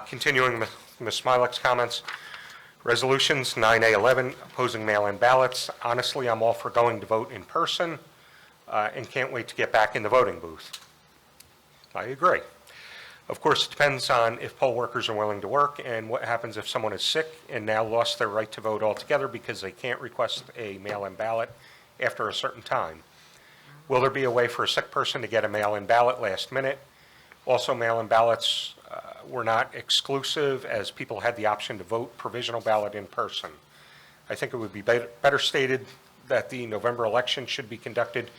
continuing with Ms. Smilek's comments. Resolutions 9A11, opposing mail-in ballots. Honestly, I'm all for going to vote in person and can't wait to get back in the voting booth. I agree. Of course, it depends on if poll workers are willing to work and what happens if someone is sick and now lost their right to vote altogether because they can't request a mail-in ballot after a certain time. Will there be a way for a sick person to get a mail-in ballot last minute? Also, mail-in ballots were not exclusive as people had the option to vote provisional ballot in person. I think it would be better stated that the November election should be conducted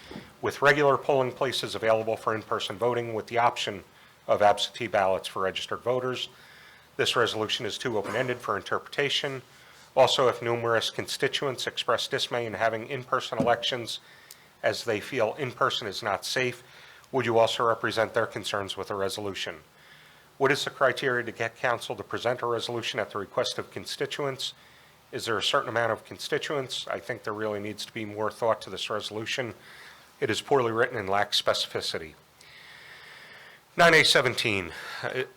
with regular polling places available for in-person voting with the option of absentee ballots for registered voters. This resolution is too open-ended for interpretation. Also, if numerous constituents express dismay in having in-person elections as they feel in-person is not safe, would you also represent their concerns with a resolution? What is the criteria to get council to present a resolution at the request of constituents? Is there a certain amount of constituents? I think there really needs to be more thought to this resolution. It is poorly written and lacks specificity. 9A17,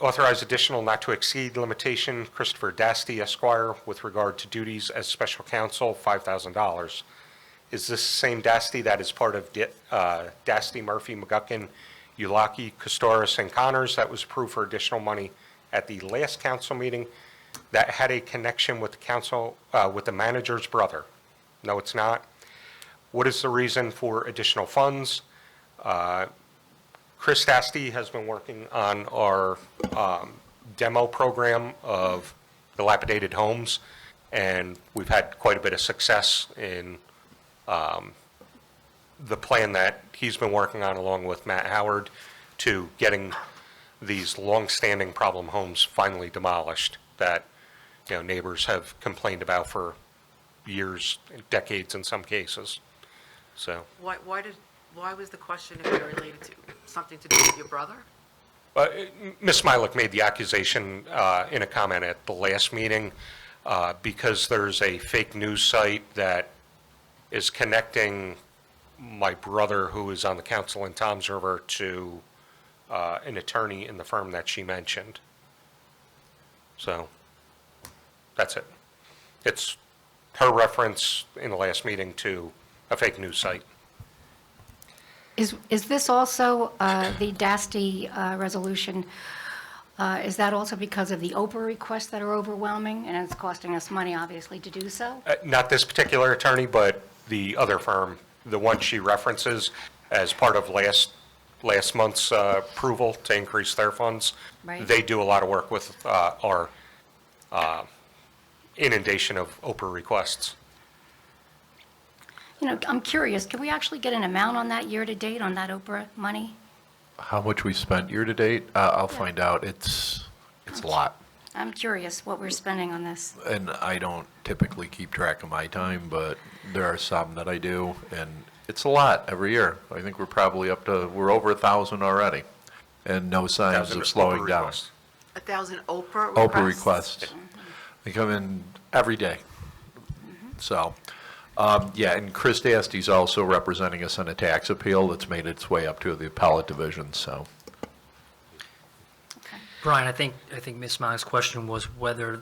authorize additional not-to-exceed limitation, Christopher Dasty Esquire, with regard to duties as special counsel, $5,000. Is this the same Dasty that is part of Dasty, Murphy, McGuckin, Ulaki, Custoris, and Connors that was approved for additional money at the last council meeting that had a connection with the council, with the manager's brother? No, it's not. What is the reason for additional funds? Chris Dasty has been working on our demo program of dilapidated homes, and we've had quite a bit of success in the plan that he's been working on along with Matt Howard to getting these long-standing problem homes finally demolished that, neighbors have complained about for years, decades in some cases. So, Why was the question if they're related to, something to do with your brother? Ms. Smilik made the accusation in a comment at the last meeting because there's a fake news site that is connecting my brother, who is on the council in Toms River, to an attorney in the firm that she mentioned. So, that's it. It's her reference in the last meeting to a fake news site. Is this also the Dasty resolution? Is that also because of the Oprah requests that are overwhelming, and it's costing us money, obviously, to do so? Not this particular attorney, but the other firm, the one she references as part of last month's approval to increase their funds. Right. They do a lot of work with our inundation of Oprah requests. I'm curious, can we actually get an amount on that year-to-date, on that Oprah money? How much we spent year-to-date? I'll find out. It's a lot. I'm curious what we're spending on this. And I don't typically keep track of my time, but there are some that I do, and it's a lot every year. I think we're over 1,000 already, and no signs of slowing Oprah down. requests. 1,000 Oprah requests? Oprah requests. They come in every day. So, yeah, and Chris Dasty's also representing us on a tax appeal that's made its way up to the appellate division, so. Brian, I think Ms. Smilik's question was whether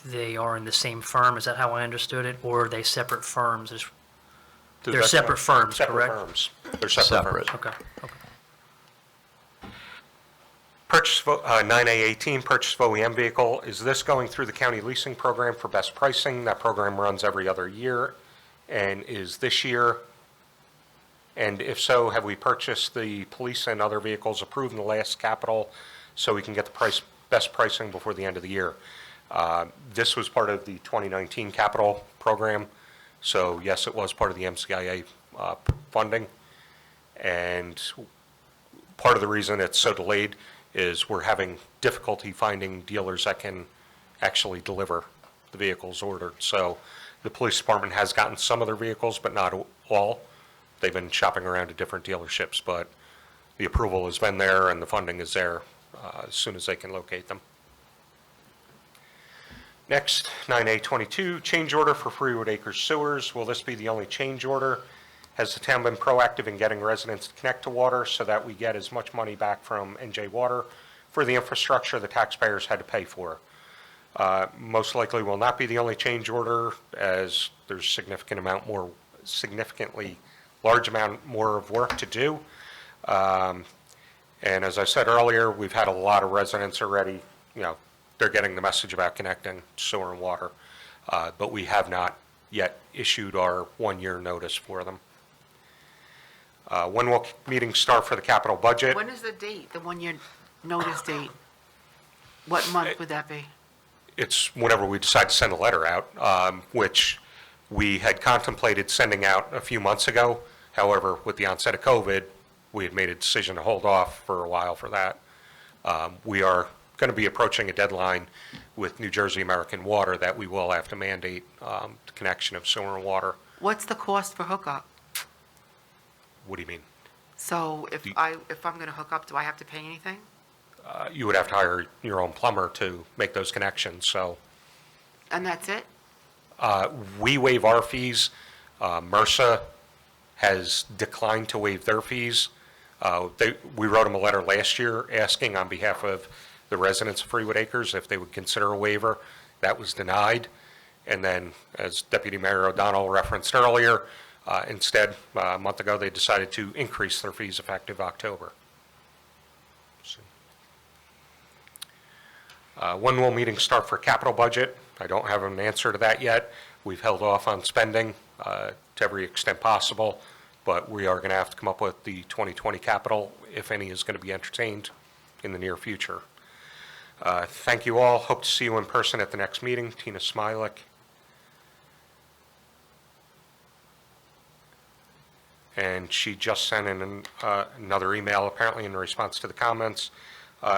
they are in the same firm. Is that how I understood it? Or are they separate firms? They're separate firms, correct? Separate firms. They're separate firms. Okay. Purchase, 9A18, purchase of OEM vehicle. Is this going through the county leasing program for best pricing? That program runs every other year. And is this year? And if so, have we purchased the police and other vehicles approved in the last capital so we can get the best pricing before the end of the year? This was part of the 2019 capital program. So yes, it was part of the MCIA funding. And part of the reason it's so delayed is we're having difficulty finding dealers that can actually deliver the vehicles ordered. So the police department has gotten some of their vehicles, but not all. They've been shopping around to different dealerships, but the approval has been there and the funding is there as soon as they can locate them. Next, 9A22, change order for Freewood Acres sewers. Will this be the only change order? Has the town been proactive in getting residents to connect to water so that we get as much money back from NJ Water for the infrastructure the taxpayers had to pay for? Most likely will not be the only change order, as there's significantly large amount more of work to do. And as I said earlier, we've had a lot of residents already, they're getting the message about connecting sewer and water, but we have not yet issued our one-year notice for them. When will meetings start for the capital budget? When is the date, the one-year notice date? What month would that be? It's whenever we decide to send a letter out, which we had contemplated sending out a few months ago. However, with the onset of COVID, we had made a decision to hold off for a while for that. We are going to be approaching a deadline with New Jersey American Water that we will have to mandate the connection of sewer and water. What's the cost for hookup? What do you mean? So if I'm going to hook up, do I have to pay anything? You would have to hire your own plumber to make those connections, so. And that's it? We waive our fees. MRSA has declined to waive their fees. We wrote them a letter last year asking on behalf of the residents of Freewood Acres if they would consider a waiver. That was denied. And then, as Deputy Mayor O'Donnell referenced earlier, instead, a month ago, they decided to increase their fees effective October. When will meetings start for capital budget? I don't have an answer to that yet. We've held off on spending to every extent possible, but we are going to have to come up with the 2020 capital, if any is going to be entertained in the near future. Thank you all. Hope to see you in person at the next meeting. Tina Smilek. And she just sent in another email, apparently in response to the comments,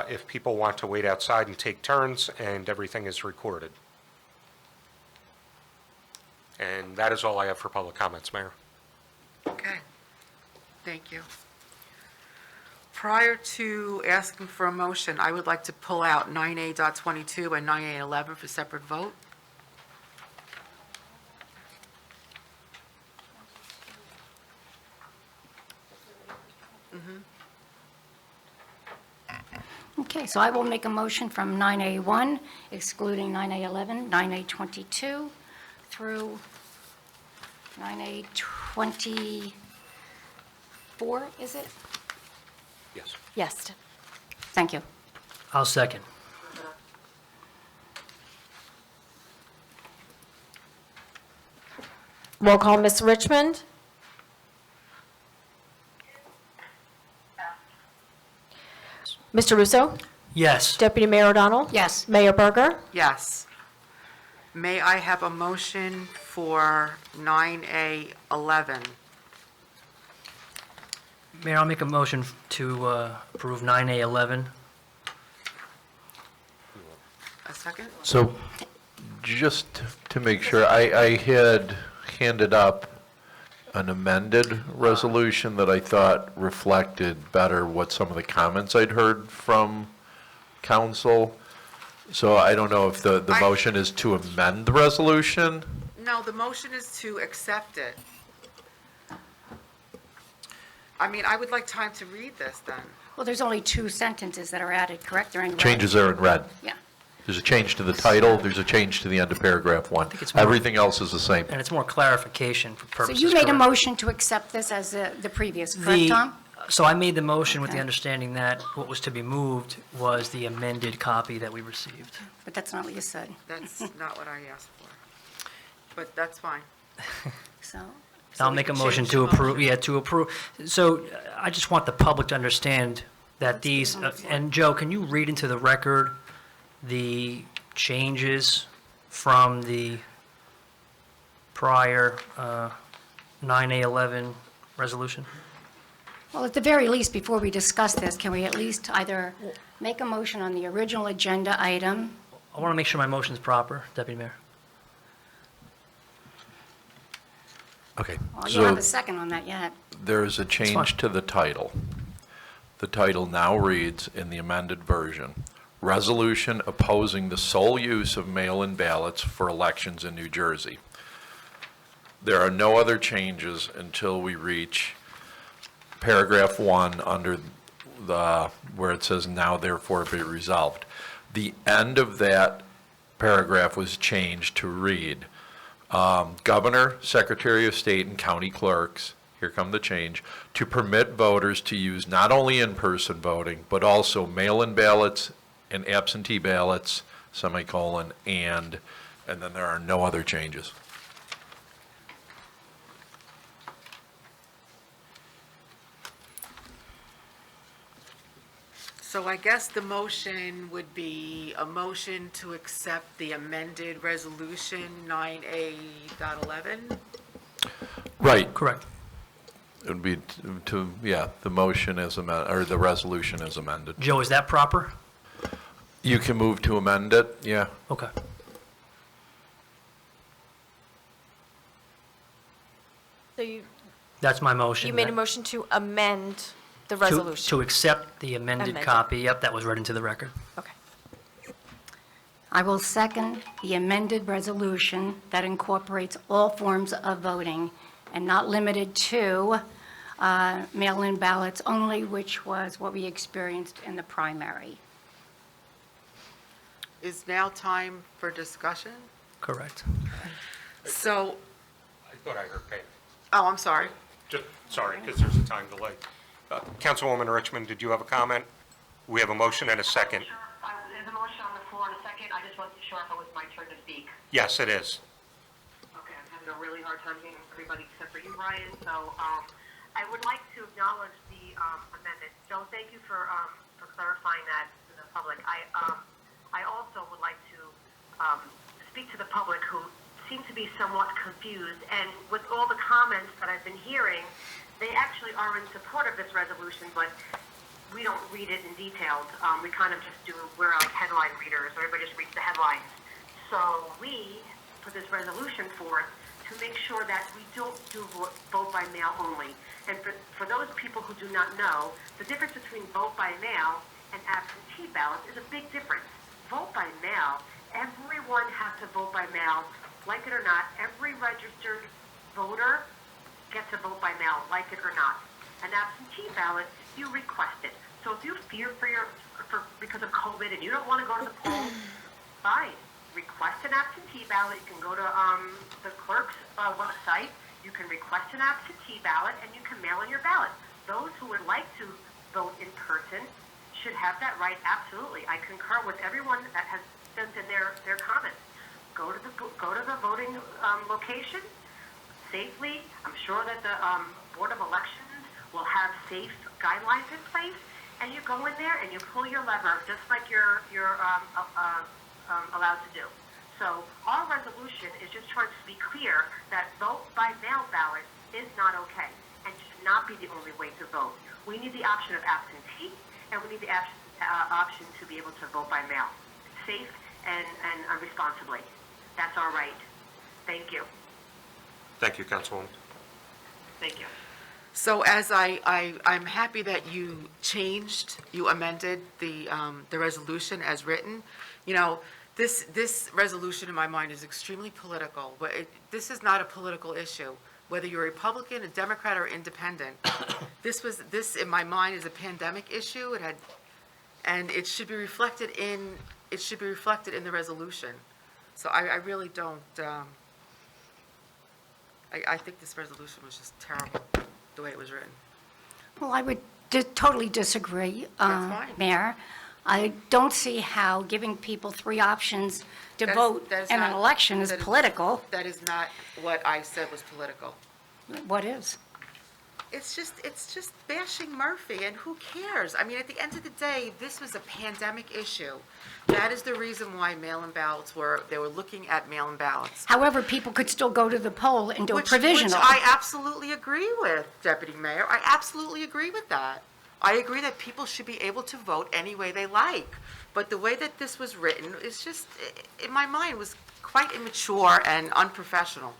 if people want to wait outside and take turns, and everything is recorded. And that is all I have for public comments, Mayor. Okay, thank you. Prior to asking for a motion, I would like to pull out 9A.22 and 9A.11 for separate vote. Okay, so I will make a motion from 9A1 excluding 9A11, 9A22 through 9A24, is it? Yes. Yes. Thank you. I'll second. Roll call, Ms. Richmond? Mr. Russo? Yes. Deputy Mayor O'Donnell? Yes. Mayor Berger? Yes. May I have a motion for 9A11? Mayor, I'll make a motion to approve 9A11. A second? So, just to make sure, I had handed up an amended resolution that I thought reflected better what some of the comments I'd heard from council. So I don't know if the motion is to amend the resolution? No, the motion is to accept it. I mean, I would like time to read this then. Well, there's only 2 sentences that are added, correct? They're in red. Changes are in red. Yeah. There's a change to the title, there's a change to the end of paragraph 1. it's more- Everything else is the same. And it's more clarification for So purposes. you made a correct. motion to accept this as the previous, correct, The- Tom? So I made the motion with the Okay. understanding that what was to be moved was the amended copy that we received. But that's not what you said, That's not what I asked for. But that's fine. so. So I'll we make a can motion change to the approve, motion. yeah, to approve. So I just want the public to understand that these, and Joe, can you read into the record the changes from the prior 9A11 resolution? Well, at the very least, before we discuss this, can we at least either make a motion on the original agenda item? I want to make sure my motion's proper, Deputy Mayor. Okay. Well, you don't have a So second on that yet. there's a fine. change to the title. The title now reads, in the amended version, Resolution Opposing the Sole Use of Mail-in Ballots for Elections in New Jersey. There are no other changes until we reach paragraph 1 under the, where it says, now therefore be resolved. The end of that paragraph was changed to read, Governor, Secretary of State, and county clerks, here come the change, to permit voters to use not only in-person voting, but also mail-in ballots and absentee ballots, semicolon, and then there are no other changes. So I guess the motion would be a motion to accept the amended resolution 9A.11? Right. Correct. It would be yeah, the motion is amended, or the resolution is amended. Joe, is that proper? You can move to amend it, yeah. Okay. So you That's my motion. made a that- motion to amend the to- resolution? To accept the amended Amended. copy, yep, that was read into the record. Okay. I will second the amended resolution that incorporates all forms of voting and not limited to mail-in ballots only, which was what we experienced in the primary. Is now time for discussion? Correct. So, I thought I heard payment. oh, I'm sorry. Just, sorry, because there's a time delay. Councilwoman Richmond, did you have a comment? We have a motion and a second. Sure, there's a motion on the floor in a second. I just wasn't sure if it was my turn to speak. Yes, it is. Okay, I'm having a really hard time hearing everybody except for you, Brian. So I would like to acknowledge the amendment. Joe, thank you for clarifying that to the public. I also would like to speak to the public who seem to be somewhat confused. And with all the comments that I've been hearing, they actually are in support of this resolution, but we don't read it in detail. We kind of just we're like headline readers. Everybody just reads the headlines. So we put this resolution forth to make sure that we don't do vote by mail only. And for those people who do not know, the difference between vote by mail and absentee ballots is a big difference. Vote by mail, everyone has to vote by mail, like it or not. Every registered voter gets a vote by mail, like it or not. An absentee ballot, you request it. So if you fear because of COVID and you don't want to go to the poll, fine. Request an absentee ballot. You can go to the clerk's website. You can request an absentee ballot, and you can mail in your ballot. Those who would like to vote in person should have that right, absolutely. I concur with everyone that has sent in their comments. Go to the voting location safely. I'm sure that the Board of Elections will have safe guidelines in place, and you go in there and you pull your lever just like you're allowed to do. So our resolution is just trying to be clear that vote by mail ballot is not okay and should not be the only way to vote. We need the option of absentee, and we need the option to be able to vote by mail, safe and responsibly. That's our right. Thank you. Thank you, Councilwoman. Thank you. So as I'm happy that you amended the resolution as written. You know, this resolution in my mind is extremely political, but this is not a political issue. Whether you're a Republican, a Democrat, or independent, this in my mind is a pandemic issue. And it should be reflected in the resolution. So I really don't. I think this resolution was just terrible the way it was written. Well, I would totally disagree, That's fine. Mayor. I don't see how giving people three options to vote That is in an not- election is that political. That is not what I said was political. What is? It's just bashing Murphy, and who cares? I mean, at the end of the day, this was a pandemic issue. That is the reason why mail-in ballots they were looking at mail-in ballots. However, people could still go to the poll and do a Which provisional. I absolutely agree with, Deputy Mayor. I absolutely agree with that. I agree that people should be able to vote any way they like. But the way that this was written is just, in my mind, was quite immature and unprofessional.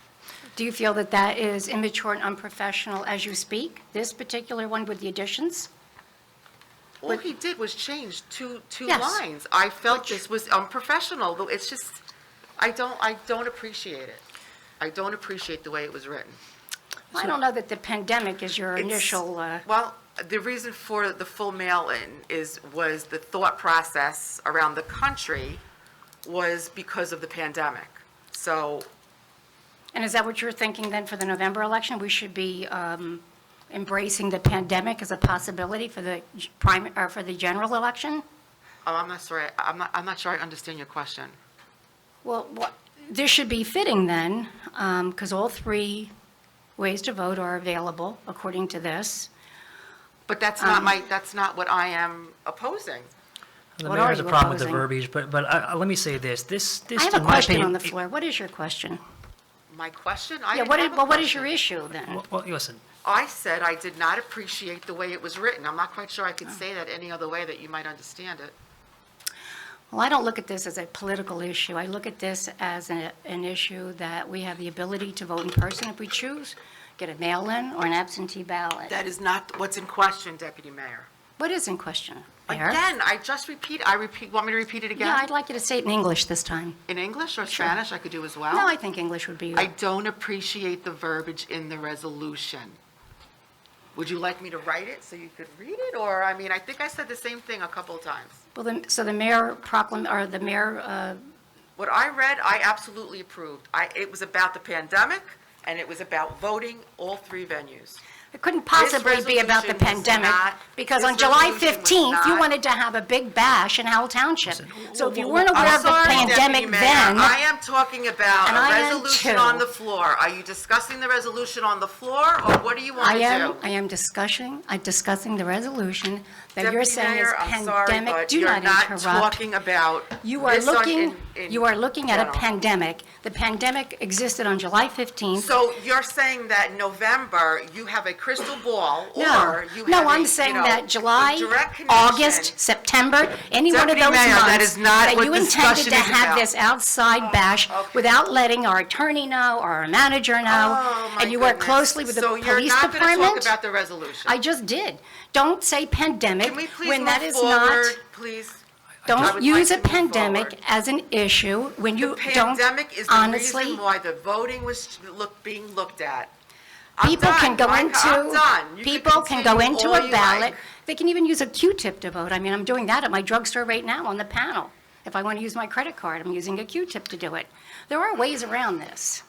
Do you feel that that is immature and unprofessional as you speak, this particular one with the additions? All he did was change two Yes. lines. I felt this was unprofessional, though it's just, I don't appreciate it. I don't appreciate the way it was written. I don't know that the pandemic is your It's- initial, Well, the reason for the full mail-in was the thought process around the country was because of the pandemic. So, and is that what you're thinking then for the November election? We should be embracing the pandemic as a possibility for the for the general election? I'm not sure I understand your question. Well, this should be fitting then, because all three ways to vote are available according to this. But that's not what I am opposing. The What mayor are has a you problem with the opposing? verbiage, but let me say this. This, I have in a my question opinion, on the floor. What is your question? My question? Yeah, what is your issue then? Well, listen, I said I did not appreciate the way it was written. I'm not quite sure I could say that any other way that you might understand it. Well, I don't look at this as a political issue. I look at this as an issue that we have the ability to vote in person if we choose, get a mail-in or an absentee ballot. That is not what's in question, Deputy Mayor. What is in question, Mayor? Again, want me to repeat it again? Yeah, I'd like you to say it in English this time. In English or Spanish, I could do as well? No, I think English would be. I don't appreciate the verbiage in the resolution. Would you like me to write it so you could read it? Or, I mean, I think I said the same thing a couple of times. Well, so the mayor the mayor, What I read, I absolutely approved. It was about the pandemic, and it was about voting all three venues. it couldn't possibly be about the resolution was pandemic, not- because this on July resolution was 15th, you not- wanted to have a big bash in Howell Township. So if you I'm weren't aware of the sorry, Deputy pandemic Mayor, then, I am talking about And I a am resolution too. on the floor. Are you discussing the resolution on the floor, or what do you want to do? I am discussing the resolution that you're Deputy saying is Mayor, I'm sorry, pandemic. but Do you're not not interrupt. talking about You are this on- looking, in you are looking at a general. pandemic. The pandemic existed on July 15th. So you're saying that in November, you have a crystal ball, No, or you have no, a, I'm you saying know, that July, a direct connection- August, September, any one of Deputy those Mayor, that months is not that what you intended discussion to is have about. this outside bash okay. without letting our attorney know or our manager know, Oh, my and you work goodness. closely with the police So you're not going to talk department. about the resolution? I just did. Don't say pandemic Can we please when that move is not. forward, please? I Don't would use a like to move pandemic forward. as an issue when you The don't pandemic is the honestly. reason why the voting was being looked at. I'm People done, can go Micah, I'm into, done. You can people can go continue into all a you ballot. like. They can even use a Q-tip to vote. I mean, I'm doing that at my drugstore right now on the panel. If I want to use my credit card, I'm using a Q-tip to do it. There are ways around this.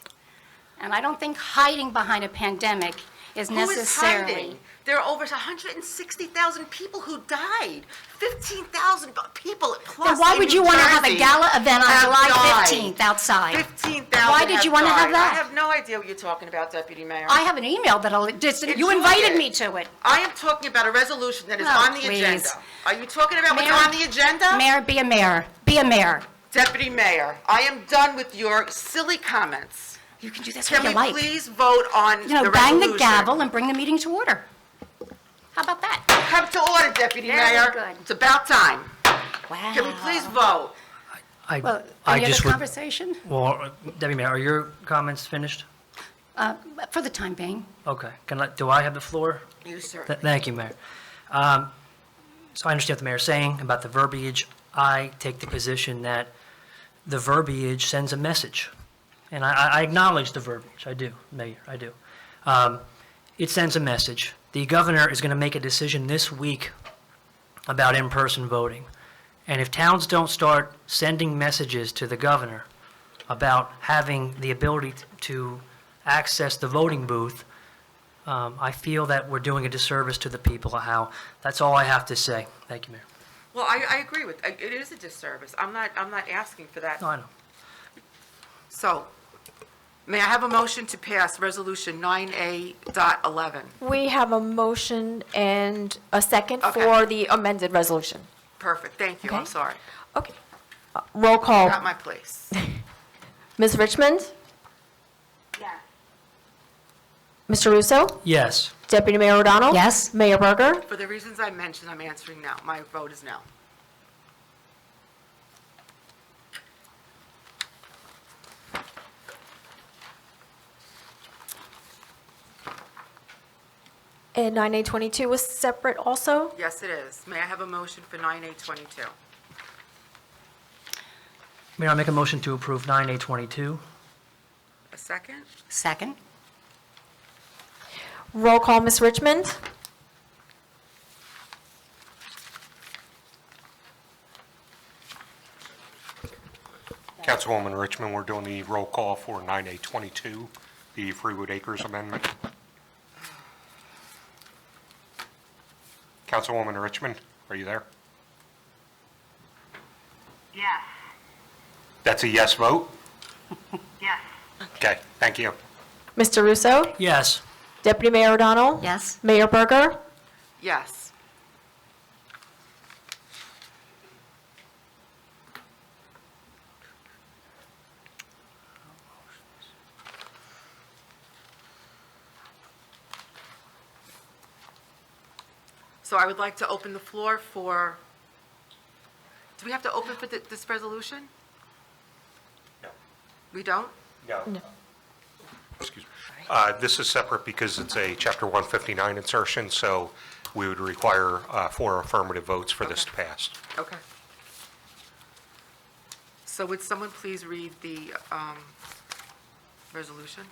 And I don't think hiding behind a pandemic is Who is necessarily. hiding? There are over 160,000 people who died. 15,000 people plus Then why in would you New want to have a Jersey gala event on have July died. 15th outside? 15,000 Why did you want to have died. that? I have no idea what you're talking about, Deputy Mayor. I have an email that you Enjoy invited it. me to it. I am talking about a resolution that is Oh, on the please. agenda. Are you talking about what's Mayor- on the agenda? Mayor, be a mayor. Be a mayor. Deputy Mayor, I am done with your silly comments. You can do this Can when we you like. please vote on the You know, resolution? bang the gavel and bring the meeting to order. How about that? Come to order, Deputy Very Mayor. good. It's about time. Wow. Can we please vote? Well, I any other just would, conversation? well, Deputy Mayor, are your comments finished? For the time being. Okay, do I have the floor? You, sir. Thank you, Mayor. So I understand what the mayor's saying about the verbiage. I take the position that the verbiage sends a message. And I acknowledge the verbiage, I do, Mayor, I do. It sends a message. The governor is going to make a decision this week about in-person voting. And if towns don't start sending messages to the governor about having the ability to access the voting booth, I feel that we're doing a disservice to the people of Howell. That's all I have to say. Thank you, Mayor. Well, I agree with, it is a disservice. I'm not asking for that. No, I know. So, may I have a motion to pass Resolution 9A.11? We have a motion and a second Okay. for the amended resolution. Perfect, thank you, I'm Okay. sorry. Okay. Roll call. Got my place. Ms. Richmond? Yes. Mr. Russo? Yes. Deputy Mayor O'Donnell? Yes. Mayor Berger? For the reasons I mentioned, I'm answering no. My vote is no. And 9A22 was separate also? Yes, it is. May I have a motion for 9A22? Mayor, I make a motion to approve 9A22. A second? Second? Roll call, Ms. Richmond? Councilwoman Richmond, we're doing the roll call for 9A22, the Freewood Acres Amendment. Councilwoman Richmond, are you there? Yes. That's a yes vote? Yes. Okay, thank you. Mr. Russo? Yes. Deputy Mayor O'Donnell? Yes. Mayor Berger? Yes. So I would like to open the floor for, do we have to open for this resolution? No. We don't? No. Excuse me. This is separate because it's a Chapter 159 insertion, so we would require 4 affirmative votes for this to pass. Okay. So would someone please read the resolution?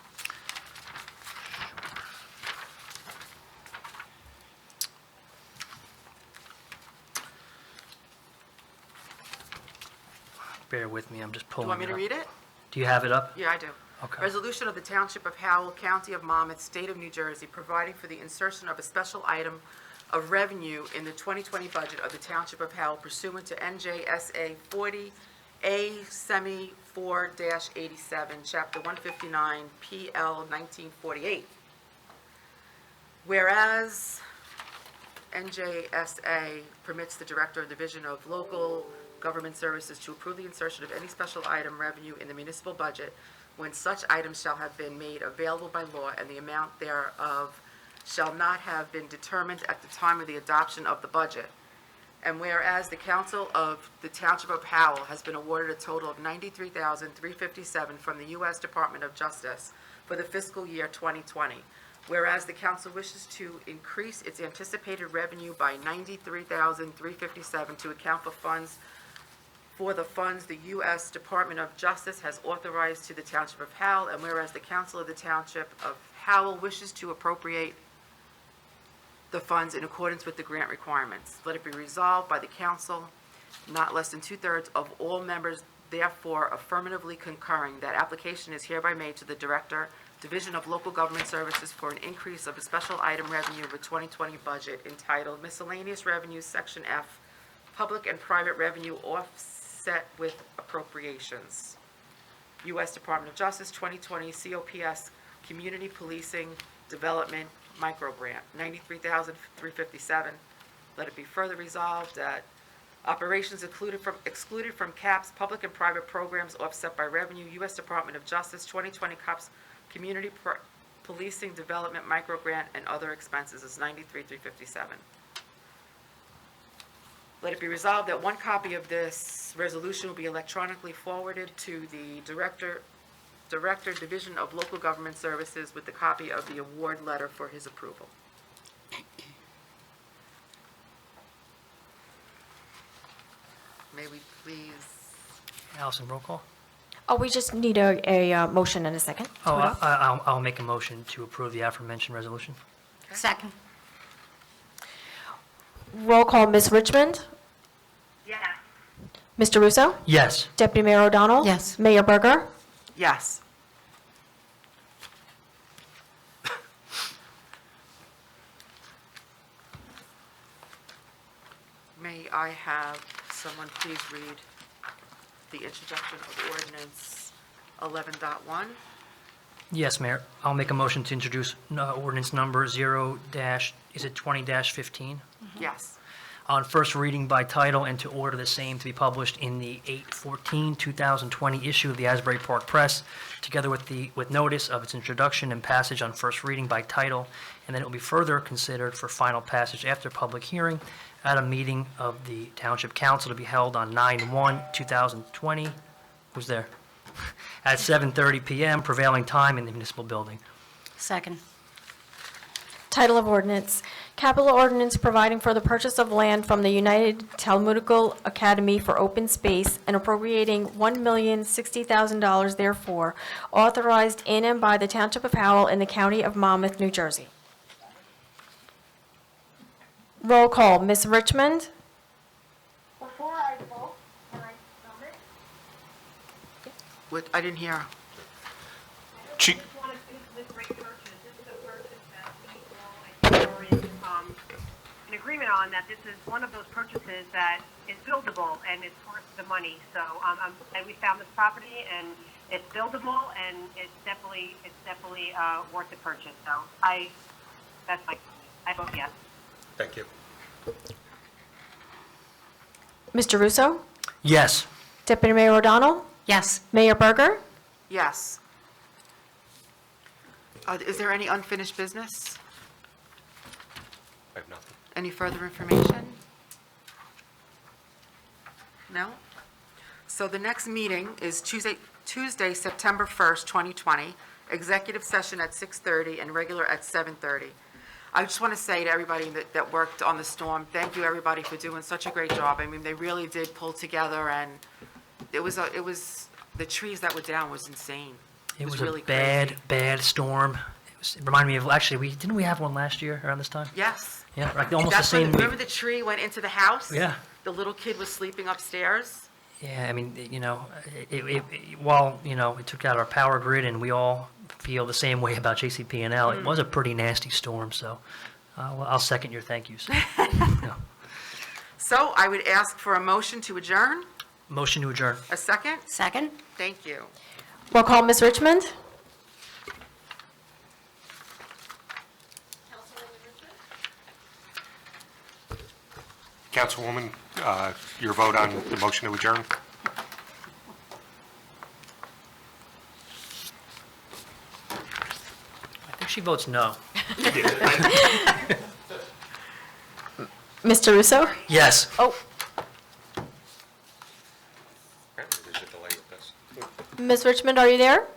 bear with me, I'm just Do you pulling want me it to up. read it? Do you have it up? Yeah, I do. Okay. Resolution of the Township of Howell, County of Monmouth, State of New Jersey, providing for the insertion of a special item of revenue in the 2020 budget of the Township of Howell pursuant to NJSA 40A-4-87, Chapter 159, PL 1948. Whereas NJSA permits the Director of Division of Local Government Services to approve the insertion of any special item revenue in the municipal budget when such items shall have been made available by law and the amount thereof shall not have been determined at the time of the adoption of the budget. And whereas the Council of the Township of Howell has been awarded a total of $93,357 from the U.S. Department of Justice for the fiscal year 2020. Whereas the council wishes to increase its anticipated revenue by $93,357 to account for the funds the U.S. Department of Justice has authorized to the Township of Howell, and whereas the Council of the Township of Howell wishes to appropriate the funds in accordance with the grant requirements. Let it be resolved by the council, not less than two-thirds of all members therefore affirmatively concurring that application is hereby made to the Director, Division of Local Government Services for an increase of a special item revenue of the 2020 budget entitled Miscellaneous Revenues, Section F, Public and Private Revenue Offset with Appropriations. U.S. Department of Justice 2020 COPS Community Policing Development Micro Grant, $93,357. Let it be further resolved that operations excluded from CAPS, public and private programs offset by revenue, U.S. Department of Justice 2020 COPS Community Policing Development Micro Grant, and other expenses is $93,357. Let it be resolved that one copy of this resolution will be electronically forwarded to the Director, Division of Local Government Services with the copy of the award letter for his approval. May we please, Allison, roll call? Oh, we just need a motion and a second. Oh, I'll make a motion to approve the aforementioned resolution. Second. Roll call, Ms. Richmond? Yes. Mr. Russo? Yes. Deputy Mayor O'Donnell? Yes. Mayor Berger? yes. May I have someone please read the introduction of ordinance 11.1? Yes, Mayor. I'll make a motion to introduce ordinance number 20-15? Yes. On first reading by title and to order the same to be published in the 8/14/2020 issue of the Asbury Park Press, together with notice of its introduction and passage on first reading by title, and then it will be further considered for final passage after public hearing at a meeting of the Township Council to be held on 9/1/2020. Who's there? At 7:30 PM prevailing time in the municipal building. Second. Title of ordinance, capital ordinance providing for the purchase of land from the United Talmudical Academy for open space and appropriating $1,060,000 therefore, authorized in and by the Township of Howell in the County of Monmouth, New Jersey. Roll call, Ms. Richmond? Before I vote, can I comment? What, I didn't hear. Chief, Just want to say this is a great purchase. This is a purchase that we all, I think, are in agreement on, that this is one of those purchases that is buildable and it's worth the money. So, and we found this property and it's buildable and it's definitely worth the purchase. So that's my, I vote yes. thank you. Mr. Russo? Yes. Deputy Mayor O'Donnell? Yes. Mayor Berger? Yes. Is there any unfinished business? I have nothing. Any further information? No? So the next meeting is Tuesday, September 1st, 2020, executive session at 6:30 and regular at 7:30. I just want to say to everybody that worked on the storm, thank you, everybody, for doing such a great job. I mean, they really did pull together, and it was the trees that were down was insane. It was really a bad, crazy. bad storm. It reminded me of, actually, didn't we have one last year around this time? Yes. Yeah, like almost the That's when, same. remember the tree went into the house? Yeah. The little kid was sleeping upstairs? Yeah, I mean, while, it took out our power grid and we all feel the same way about JCP&L, it was a pretty nasty storm, so I'll second your thank yous. Yeah. So I would ask for a motion to adjourn. Motion to adjourn. A second? Second? Thank you. Roll call, Ms. Richmond? Councilwoman, your vote on the motion to adjourn? I think she votes no. Mr. Russo? Yes. Oh, There's a delay with this. Ms. Richmond, are you there?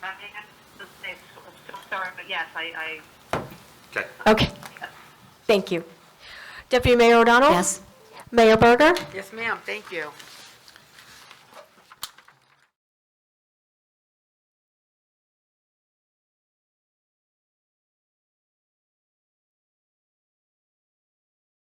I'm so sorry, but yes, I Okay. Okay. Thank you. Deputy Mayor O'Donnell? Yes. Mayor Berger? Yes, ma'am, thank you.